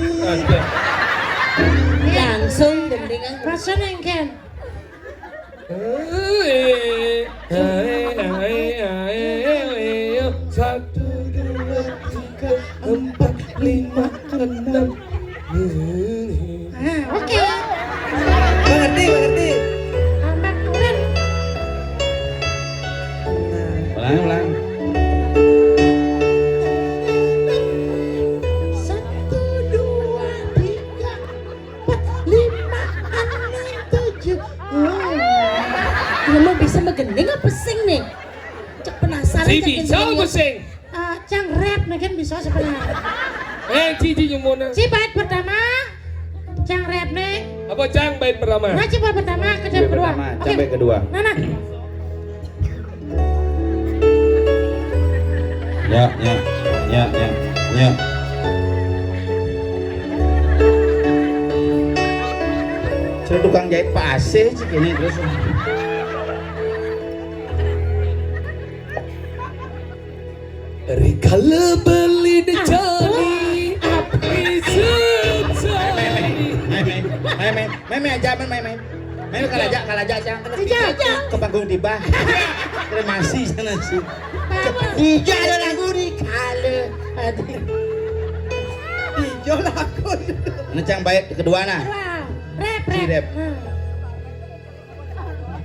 Speaker 4: Langsung gendingan.
Speaker 3: Masa nengken.
Speaker 1: Satu, dua, tiga, empat, lima, enam.
Speaker 3: Oke.
Speaker 5: Mengerti.
Speaker 3: Amat keren.
Speaker 2: Ulang.
Speaker 3: 1 2 3 4 5 6 7.
Speaker 4: Ya lo bisa megending apa sing nih? Cek penasaran.
Speaker 1: Si
Speaker 4: cek
Speaker 1: bisa
Speaker 4: gendingnya.
Speaker 1: apa sing?
Speaker 3: Cang rap nengken bisa sebenarnya.
Speaker 1: Cici nyumona.
Speaker 3: Si bait pertama. Cang rap nih.
Speaker 1: Apa cang bait pertama?
Speaker 3: Nah, coba pertama ke jam kedua.
Speaker 2: Sampai kedua.
Speaker 3: Nana.
Speaker 2: Ya. Saya tukang jahit pasir sih gini terus.
Speaker 1: Rikala beli dicari
Speaker 2: Meme aja, meme kalajak aja. Ke panggung tiba. Kremasi sana sih. Iya ada lagu di kale.
Speaker 5: Ijo laku.
Speaker 2: Necang baik kedua nah.
Speaker 3: Rap.
Speaker 2: Si rap.
Speaker 3: Hmm.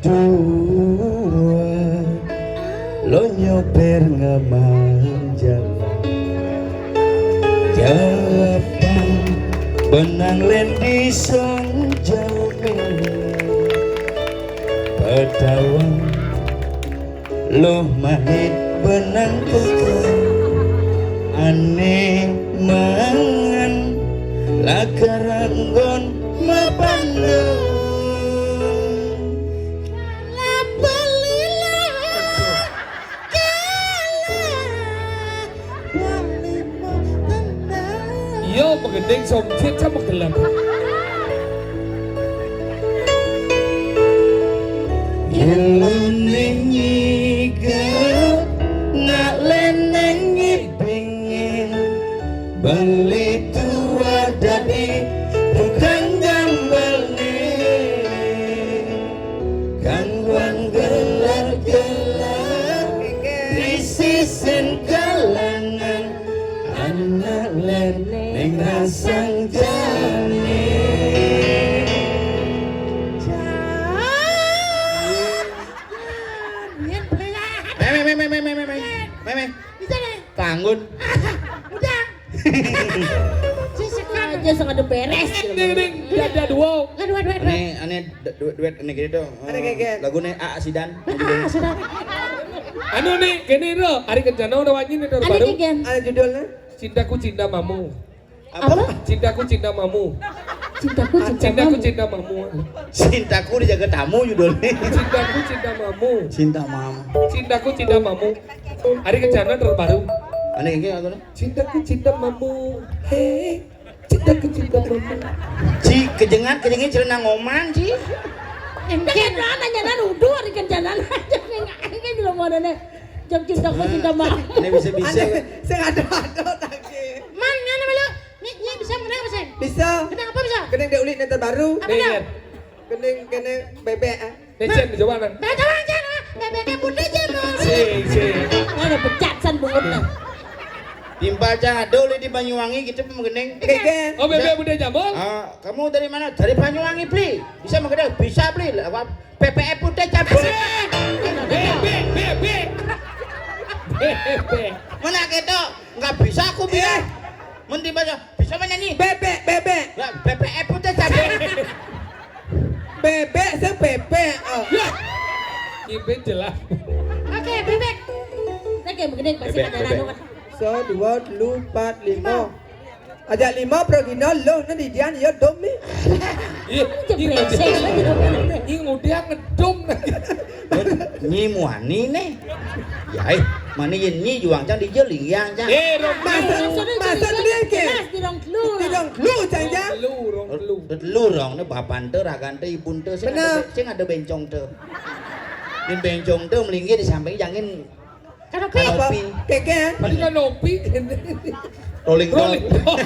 Speaker 2: Dua lo nyoper ngamang jalan Japan benang len di son jauh Pedawang lo mahit benang putih aneh mangan lakaranggon mapandang
Speaker 1: Yo magendeng somcet sama gelap.
Speaker 2: Iluningi gelap nak lenengi pingin beli tua dadi bukan gambar gangguan gelar-gelar risisin kalangan anak leneng rasang jani Meme
Speaker 3: Bisa deh.
Speaker 2: Tanggun
Speaker 3: Udah. Si sekarang.
Speaker 4: Aja sangat ada beres.
Speaker 1: Ding, ada dua.
Speaker 3: Dua.
Speaker 2: Aneh duet aneh gitu
Speaker 5: Aneh kayak
Speaker 2: lagunya A Sidan
Speaker 3: Sudah.
Speaker 1: Anu nih, kini lo, hari kencana udah wajib nih
Speaker 4: Ada
Speaker 1: baru.
Speaker 4: kegian.
Speaker 5: Ada judulnya?
Speaker 1: Cintaku cinta mamu.
Speaker 4: Apa?
Speaker 1: Cintaku cinta mamu.
Speaker 4: Cintaku
Speaker 1: Cintaku
Speaker 4: cintamu.
Speaker 1: cinta mamu.
Speaker 2: Cintaku dijaga tamu judulnya
Speaker 1: Cintaku cinta mamu.
Speaker 2: Cinta mama
Speaker 1: Cintaku cinta mamu. Hari kencana terbaru.
Speaker 2: aneh kayak lagunya
Speaker 1: Cintaku cinta mamu. Hey.
Speaker 5: Kita kecil
Speaker 2: Ci kejengan celana ngoman ci.
Speaker 4: Kan nanya nan udah di kencanan aja nggak di rumah deh. Jam cinta kau cinta mah.
Speaker 2: Ini bisa.
Speaker 5: Saya ada lagi.
Speaker 3: Man, ngana belo. Nih bisa menang apa sih?
Speaker 5: Bisa.
Speaker 3: Kenang apa bisa?
Speaker 5: Kening dia ulit yang terbaru.
Speaker 3: Apa dah?
Speaker 5: Kening bebek.
Speaker 1: Necen coba nang.
Speaker 3: Baca baca lah. Bebeknya putih aja mau.
Speaker 1: Si.
Speaker 4: Ada pecat san bungut.
Speaker 2: Timpal Cahadol di Banyuwangi gitu mengeneng.
Speaker 5: Keken.
Speaker 1: Oh bebek udah jambol.
Speaker 2: Kamu dari mana? Dari Banyuwangi, Pli. Bisa mengeneng? Bisa, Pli. PPF putih cabul.
Speaker 1: Bebek.
Speaker 2: Mana gitu? Nggak bisa aku bilang. Menti baca. Bisa menyanyi.
Speaker 5: Bebek.
Speaker 2: Ya, PPF putih cabul.
Speaker 5: Bebek sepepek.
Speaker 1: Ibe jelas.
Speaker 3: Oke, bebek.
Speaker 4: Saya kayak begini pasti
Speaker 2: Bebek,
Speaker 4: kata
Speaker 2: bebek.
Speaker 4: nanu kan.
Speaker 5: 1, 2, 3, 4, 5. Ajak 5 pergi lo nanti dia ya dom ni.
Speaker 1: Ini udah ngedom lagi.
Speaker 2: Nyi muani nih. Ya, mana nyi juang cang di jeling yang cang.
Speaker 5: Masa dia ke?
Speaker 4: Di rong telur.
Speaker 5: Tidak lu jangan.
Speaker 2: Lu rong nih bapan teh ragan teh ibun teh sing ada bencong teh. Di bencong teh melingkir di samping jangan kanopi.
Speaker 5: Keken.
Speaker 1: Tadi kan nopi.
Speaker 2: Rolling door.
Speaker 1: Rolling door.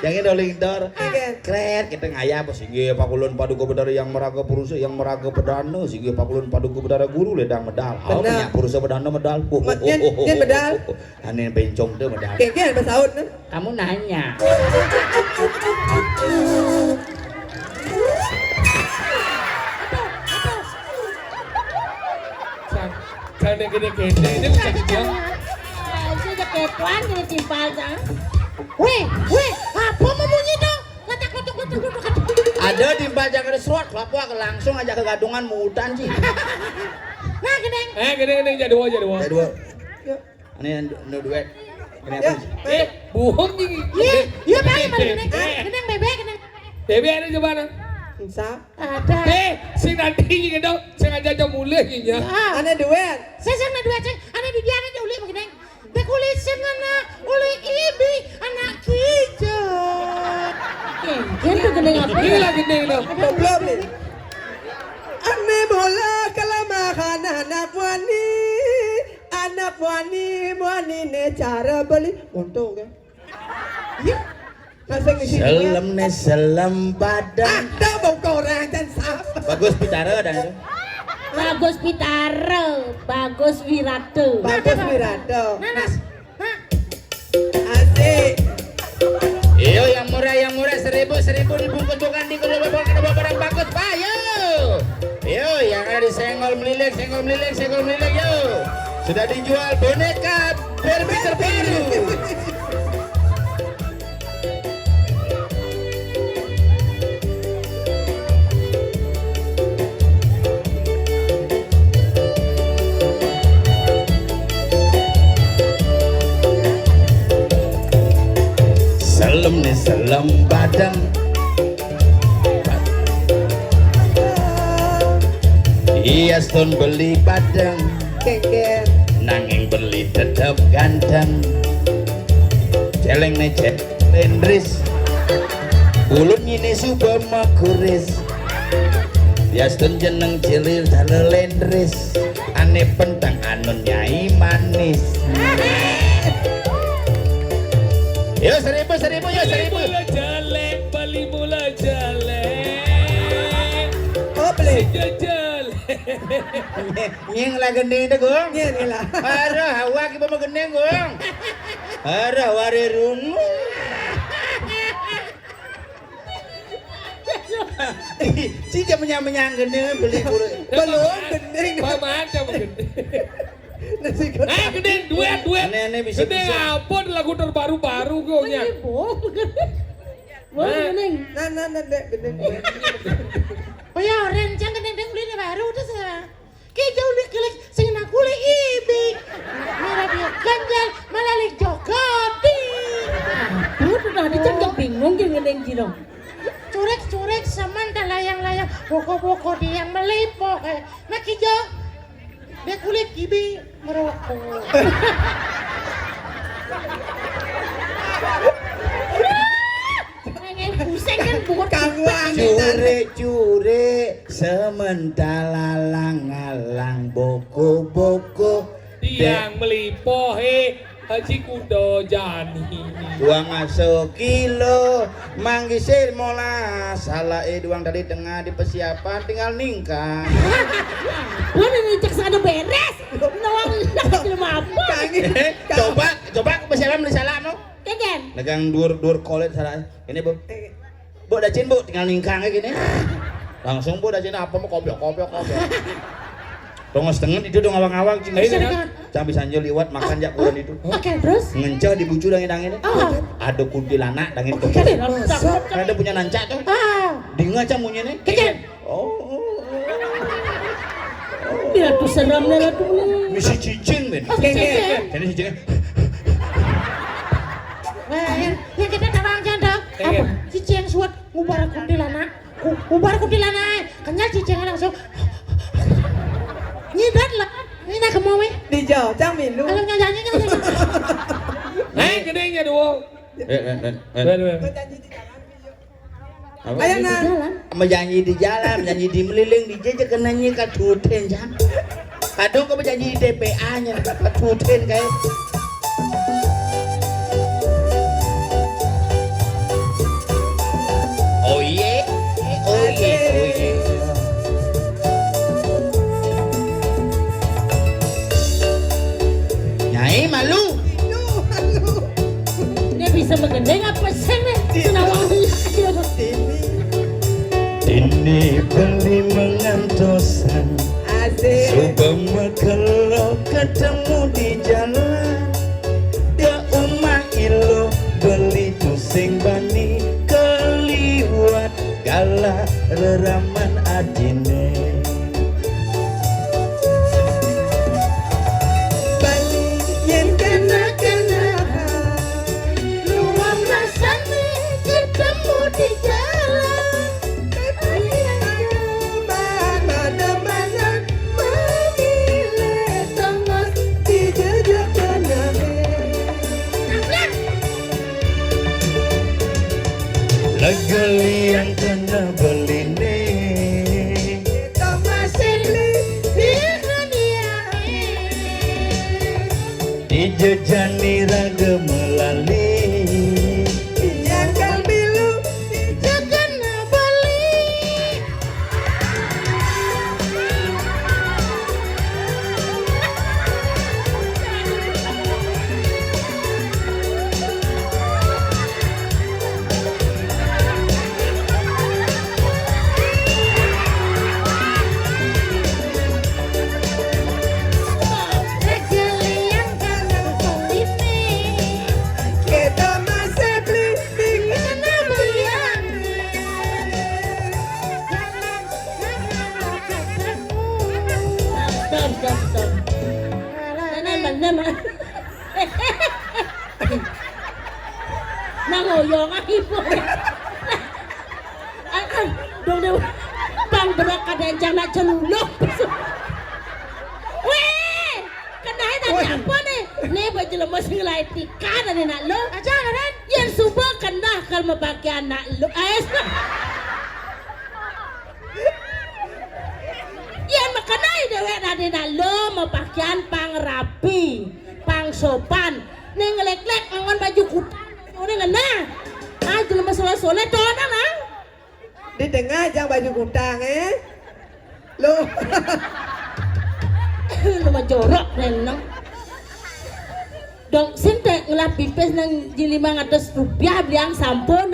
Speaker 2: Jangan rolling door.
Speaker 5: Keken.
Speaker 2: Keren kita ngaya apa singgih pakulun paduka bedara yang meraga purusa yang meraga pedana singgih pakulun paduka bedara guru ledang medal. Aw punya purusa bedana medal.
Speaker 5: Nyen medal.
Speaker 2: Ane bencong teh medal.
Speaker 5: Keken bersaut nih.
Speaker 2: Kamu nanya.
Speaker 1: Karena gede-gede ini bisa dibilang.
Speaker 4: Saya ketuan jadi timpal dah.
Speaker 3: Weh, apa mau bunyi dong? Kotak.
Speaker 2: Ada di bajak ada seruat, kelapa langsung aja ke gadungan mudan sih.
Speaker 3: Nah, gedeng.
Speaker 1: Gede-gede jadi dua.
Speaker 2: Ada dua. Ini duet. Ini apa?
Speaker 1: Bohong nih.
Speaker 3: Iya bang, gedeng bebek, gedeng.
Speaker 1: Bebek ada coba nang.
Speaker 5: Insaf.
Speaker 3: Ada.
Speaker 1: Sing nanti ini gitu, sing aja mulai gitu.
Speaker 5: Ana duet.
Speaker 3: Saya na dua ceng, ana di dia ana uli gedeng. Bekulit sing ana uli ibi anak kijot.
Speaker 4: Gitu gede apa?
Speaker 1: Ini lagi nih lo.
Speaker 5: Belum nih. Ane bola kalau makan anak wani ne cara beli untung kan? Iya. Langsung di sini.
Speaker 2: Selam badan.
Speaker 5: Ada bau korang dan sap.
Speaker 2: Bagus pitara dan
Speaker 4: Bagus Pitaro, bagus Wirato.
Speaker 5: Bagus Wirado.
Speaker 3: Nanas. Nah,
Speaker 5: Asik.
Speaker 2: Iyo yang murah 1000 dibungkus bukan di kalau bawa barang bagus pak yo yang ada di senggol melilik yo sudah dijual boneka Barbie terbaru. Selam badan iya stone beli badan
Speaker 5: Keken.
Speaker 2: nanging beli tetep ganteng celeng necek lendris ulut nyine suba makuris ya stone jeneng cilir dale lendris ane pentang anu nyai manis. Yo 1000 yo 1000.
Speaker 1: Beli mula jelek.
Speaker 5: Oh beli.
Speaker 1: Jajal.
Speaker 2: Nyeng lah gendeng deh gong.
Speaker 5: Ni ni lah.
Speaker 2: Arah hawa kita mau gendeng gong. Arah wari rungu. Cika menyang gendeng beli guru.
Speaker 5: Belum gendeng.
Speaker 1: Paman kamu gede.
Speaker 5: Nasi goreng.
Speaker 1: Gede duet.
Speaker 2: Nenek bisa.
Speaker 1: Gede apa lagu terbaru-baru kau nya.
Speaker 4: Boleh neng.
Speaker 5: Nah gendeng.
Speaker 3: oh ya rencang gedeng uli baru udah saya. Kita uli kelek sing nak uli ibi. Merah dia ganjal malalik jokoti.
Speaker 4: Udah dicengkok bingung geng jirong.
Speaker 3: Curek samanta layang-layang boko-boko dia yang melipok. Nak hijau. Dia kulit ibi merokok.
Speaker 2: cure sementara lang boko
Speaker 1: Tiang melipohe Haji Kudo Jani.
Speaker 2: Duang aso kilo manggisir mola salah duang dari tengah di persiapan tinggal ningkang.
Speaker 4: Mana nih cek sana beres. Nawang nak film apa?
Speaker 2: Coba ke persiapan beli salah no.
Speaker 4: Kegen.
Speaker 2: Negang dur kolet salah. Ini bu, dacin bu tinggal ningkang kayak gini. Langsung bu dacin apa mau kopiok. Tongos tengen itu dong awang-awang cing. Cambi sanjol liwat makan jak kurang itu.
Speaker 4: Oke, terus?
Speaker 2: Ngencah di bucu dangin-dangin. Ada kuntilanak dangin tuh. Ada punya nancak tuh. Dinga camunya nih.
Speaker 4: Kegen.
Speaker 2: Oh.
Speaker 4: Biar tuh seram nih tuh.
Speaker 2: Misi cicing men.
Speaker 4: Kegen.
Speaker 2: Jadi cicingnya.
Speaker 3: Yang kita nawang janda. Apa? Cici yang suat ngubar kuntilanak. Kenyal cicingnya langsung. Nyidat lah. Ini nak kemau eh.
Speaker 5: Đi giờ trang mình luôn.
Speaker 3: Kalau nyanyi kan.
Speaker 1: Gedenya dua.
Speaker 5: Ayo na.
Speaker 2: Menyanyi di jalan, menyanyi di meliling, di jejak kenanya katuten jam. Kadang kau menyanyi di DPA-nya katuten kayak. Oh iya. Nyai malu.
Speaker 4: Dia bisa menggendeng apa sih nih? Senawang
Speaker 2: Ini beli mengantosan.
Speaker 5: Asik.
Speaker 2: Supaya kalau ketemu di jalan, dia umah ilo beli tusing bani keliwat gala reraman adine.
Speaker 5: Bali yang kena
Speaker 4: luang rasanya ketemu di jalan.
Speaker 5: Mana memilih tengah di jejak kenangan.
Speaker 2: Legali yang kena beli nih.
Speaker 5: Kita masih di dunia.
Speaker 2: Dijejani raga melali.
Speaker 5: Yang kalbilu
Speaker 4: Jangan balik. Kejelian kalau balik nih.
Speaker 5: kita masih di
Speaker 4: Stop. Benar. Nangoyong ibu. Akan dong bang berak kadang nak celuluk. Weh, kenai tak apa nih? Nih baju lemas ngelai tika dan nak lo.
Speaker 3: Aja kan.
Speaker 4: Yang suka kena kalau pakai anak lo. Yan makanay dewek natin na lo mapakyan pang rapi, pang sopan, neng lek angon baju kutang, neng na, jual masalah soalnya tona na.
Speaker 5: Di tengah jangan baju kutang Lu
Speaker 4: Lu majorok neng. Dong sinte ngelap pipes nang jili $500 beli ang sampun,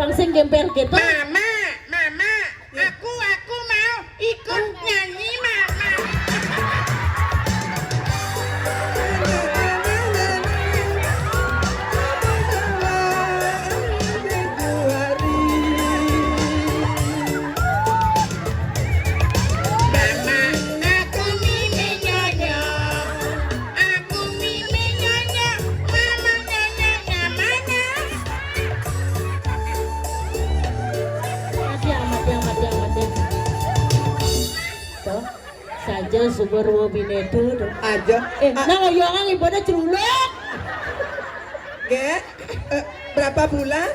Speaker 4: pang sing gemper gitu.
Speaker 3: Mama, aku mau ikut nyanyi mama. Mama, aku mimi nyonya. Mama nyonya mana?
Speaker 4: Mati. Toh, saja sumber wabinetu.
Speaker 5: aja.
Speaker 4: Nang oyongan ibadah celuluk.
Speaker 5: Berapa bulan?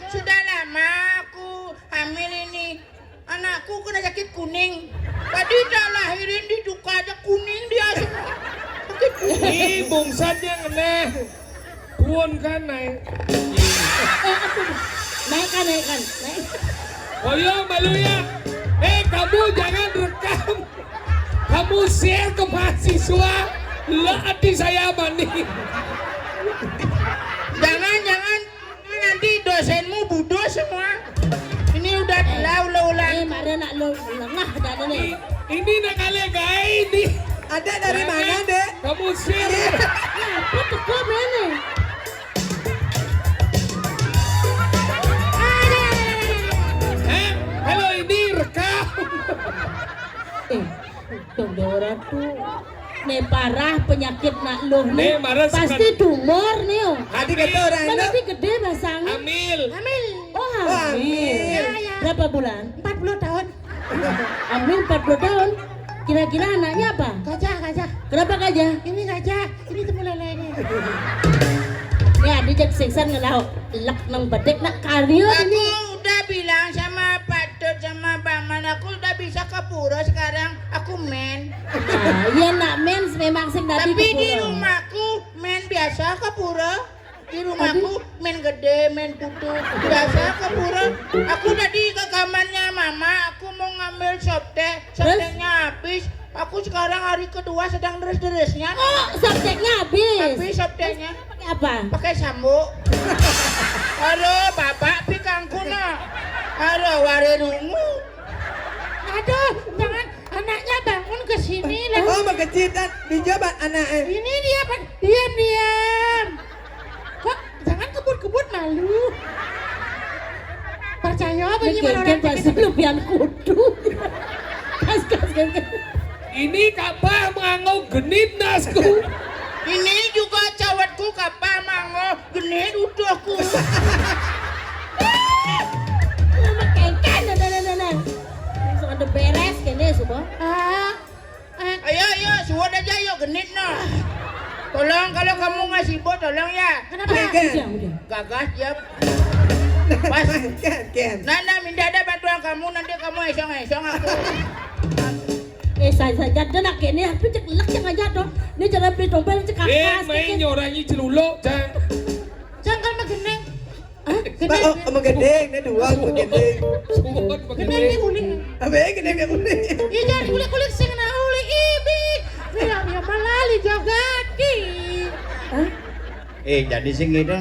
Speaker 3: Sudah lama aku anakku kena sakit kuning. Tadi dah lahirin di duka aja kuning dia. Sakit kuning.
Speaker 1: Ih, bungsatnya ngene. Puan kan naik.
Speaker 4: Naikkan. Naik.
Speaker 1: Oh iya, malu ya. Kamu jangan rekam. Kamu share ke mahasiswa. Latih saya mandi.
Speaker 3: Jangan nanti dosenmu bodoh semua. Ini udah ulang.
Speaker 4: Mari nak lo lengah dah ni.
Speaker 1: Ini nak kali gay ini.
Speaker 5: Ada dari mana, Dek?
Speaker 1: Kamu share.
Speaker 4: Apa teko mana?
Speaker 1: Kalau ini rekam.
Speaker 4: Dora tuh. Nih parah penyakit nak lo
Speaker 1: Nih,
Speaker 4: nih.
Speaker 1: marah
Speaker 4: Pasti tumor nih.
Speaker 5: Tadi kata orang
Speaker 4: Mana
Speaker 5: itu.
Speaker 4: lebih gede basangnya?
Speaker 1: Amil.
Speaker 4: Oh,
Speaker 5: hamil.
Speaker 4: hamil. Berapa bulan?
Speaker 3: 40 tahun.
Speaker 4: Hamil 40 tahun. Kira-kira anaknya apa?
Speaker 3: Gajah.
Speaker 4: Kenapa gajah?
Speaker 3: Ini gajah. Ini temu lelenya.
Speaker 4: Ya, dia jadi seksan ngelau. Lak nang badek nak karyo
Speaker 3: Aku
Speaker 4: ini.
Speaker 3: udah bilang sama Pak Dut sama Bang Man, aku udah bisa ke pura sekarang. Aku men.
Speaker 4: Ya nak mens memang sing tadi
Speaker 3: Tapi di
Speaker 4: kepura.
Speaker 3: rumahku men biasa ke pura. Di rumahku men gede, men putut. Biasa ke pura. Aku tadi ke kamarnya mama, aku mau ngambil sobteknya habis. Aku sekarang hari kedua sedang deres-deresnya.
Speaker 4: Oh, subjeknya habis.
Speaker 3: Habis sobteknya.
Speaker 4: Pakai apa?
Speaker 3: Pakai sambuk. Halo, bapak pikangku no. Halo, warungu. Aduh, jangan anaknya bangun ke sini lah.
Speaker 5: Oh, makecil dan dijabat anaknya.
Speaker 3: Ini dia, Pak. Diam. Kok jangan kebut-kebut malu. Percaya apa
Speaker 4: Ini
Speaker 3: gimana orang
Speaker 4: pasti lebihan kudu. Kas.
Speaker 1: Ini kapal mangau genit nasku.
Speaker 3: Ini juga cawatku kapal mango genit udahku.
Speaker 4: Kengken nah. Langsung ada beres kene semua.
Speaker 3: Ayo, suat aja yuk genit no. Tolong kalau kamu ngasih bot tolong ya.
Speaker 5: Kenapa?
Speaker 4: Udah.
Speaker 3: Gagas ya. Pas.
Speaker 5: Ken.
Speaker 3: Nana minta ada bantuan kamu nanti kamu esong aku.
Speaker 4: Saya ada nak kene tapi cek lek jangan jatuh. Ini cara beli dompet cek kakas.
Speaker 1: Main nyorangi celuluk, Cang.
Speaker 3: Jangan mageneng.
Speaker 5: Omong gedeng, ini dua omong gedeng.
Speaker 1: Suwot
Speaker 3: Geneng
Speaker 1: begini.
Speaker 3: ini uling.
Speaker 5: Abe gedeng yang unik.
Speaker 3: Iya jangan kulit sing na uling ibi. Ya malali jagati.
Speaker 2: Jadi sing gitu.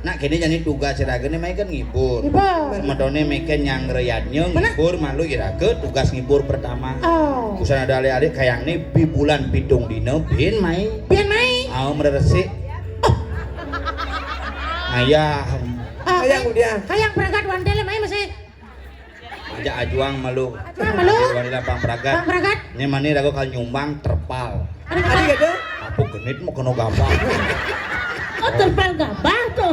Speaker 2: Nak kene jadi tugas siragene main kan ngibur.
Speaker 3: Ibu.
Speaker 2: Semadone meken yang reyadnya ngibur malu irake tugas ngibur pertama.
Speaker 3: Oh.
Speaker 2: Kusan ada ale-ale kayang nih bi bulan pitung dino bin main.
Speaker 3: Biar main.
Speaker 2: Meresik. Ayah
Speaker 5: Ayang udah.
Speaker 3: Hayang berangkat wandele main masih.
Speaker 2: aja ajuang malu.
Speaker 3: Malu.
Speaker 2: Wanita pang pragat.
Speaker 3: Bang berangkat.
Speaker 2: Ini mana rago kal nyumbang terpal.
Speaker 5: Tadi kata.
Speaker 2: Aku genit mau kena gampang.
Speaker 4: Oh terpal gabah tuh.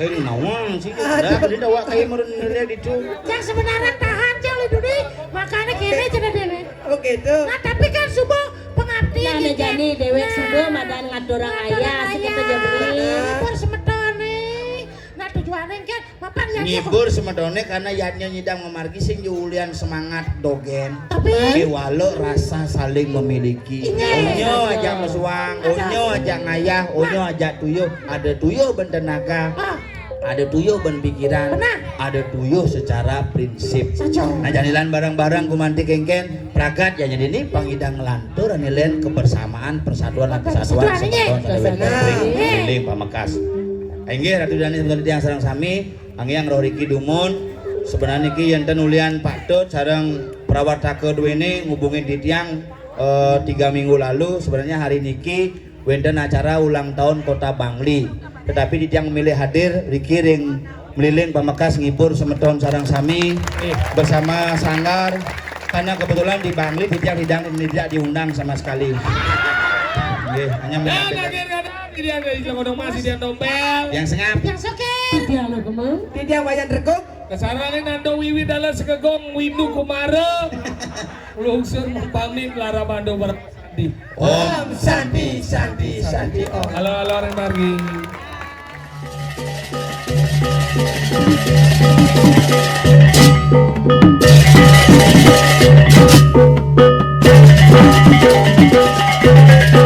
Speaker 2: Kayak nawang sih. Dah beli dawa kayak meren ngeliat itu.
Speaker 3: Yang sebenarnya tahan jauh dulu. Makanya kene cenah dene.
Speaker 5: Oke tuh.
Speaker 3: Nah tapi kan subuh pengabdian.
Speaker 4: Nah, jani dewek subuh madan ngadorang ayah sikit aja beli.
Speaker 3: Ngibur semetone. Nah tujuannya kan mapan ya.
Speaker 2: Ngibur semedone karena yatnya nyidang memargi sing julian semangat dogen.
Speaker 3: Tapi
Speaker 2: Walau rasa saling memiliki. Onyo aja mesuang, onyo aja ngayah, onyo aja tuyuh. Ada tuyuh bentenaga, ada tuyuh ben pikiran, ada tuyuh secara prinsip. Nah janilan barang-barang kumanti kengken pragat ya jadi ini pangidang ngelantur anilen kebersamaan persatuan dan kesatuan semeton pamakas. Inggih Ratu Dani sebentar yang sareng sami, anggiang roh Riki Dumun. Sebenarnya ki enten ulian Pak Dut sareng prawatake duwene ngubungin di tiang 3 minggu lalu. Sebenarnya hari niki wenten acara ulang tahun Kota Bangli. Tetapi di tiang memilih hadir Riki ring meliling pamakas ngibur semeton sareng sami bersama sanggar karena kebetulan di Bangli di tiang tidak diundang sama sekali. Nggih, hanya menyampaikan
Speaker 1: Dia dari Jagodong masih dia dompel.
Speaker 2: yang sengap.
Speaker 3: yang soke.
Speaker 4: Dia lo kemau.
Speaker 5: Tidak wayan rekuk.
Speaker 1: Kesarangin nando wiwi dalam sekegong windu kumare. Lungsur pamit lara bando berdi.
Speaker 2: Om
Speaker 5: Sandi. Oh.
Speaker 1: Halo orang margi.
Speaker 6: Thank you.
Speaker 5: Thank you.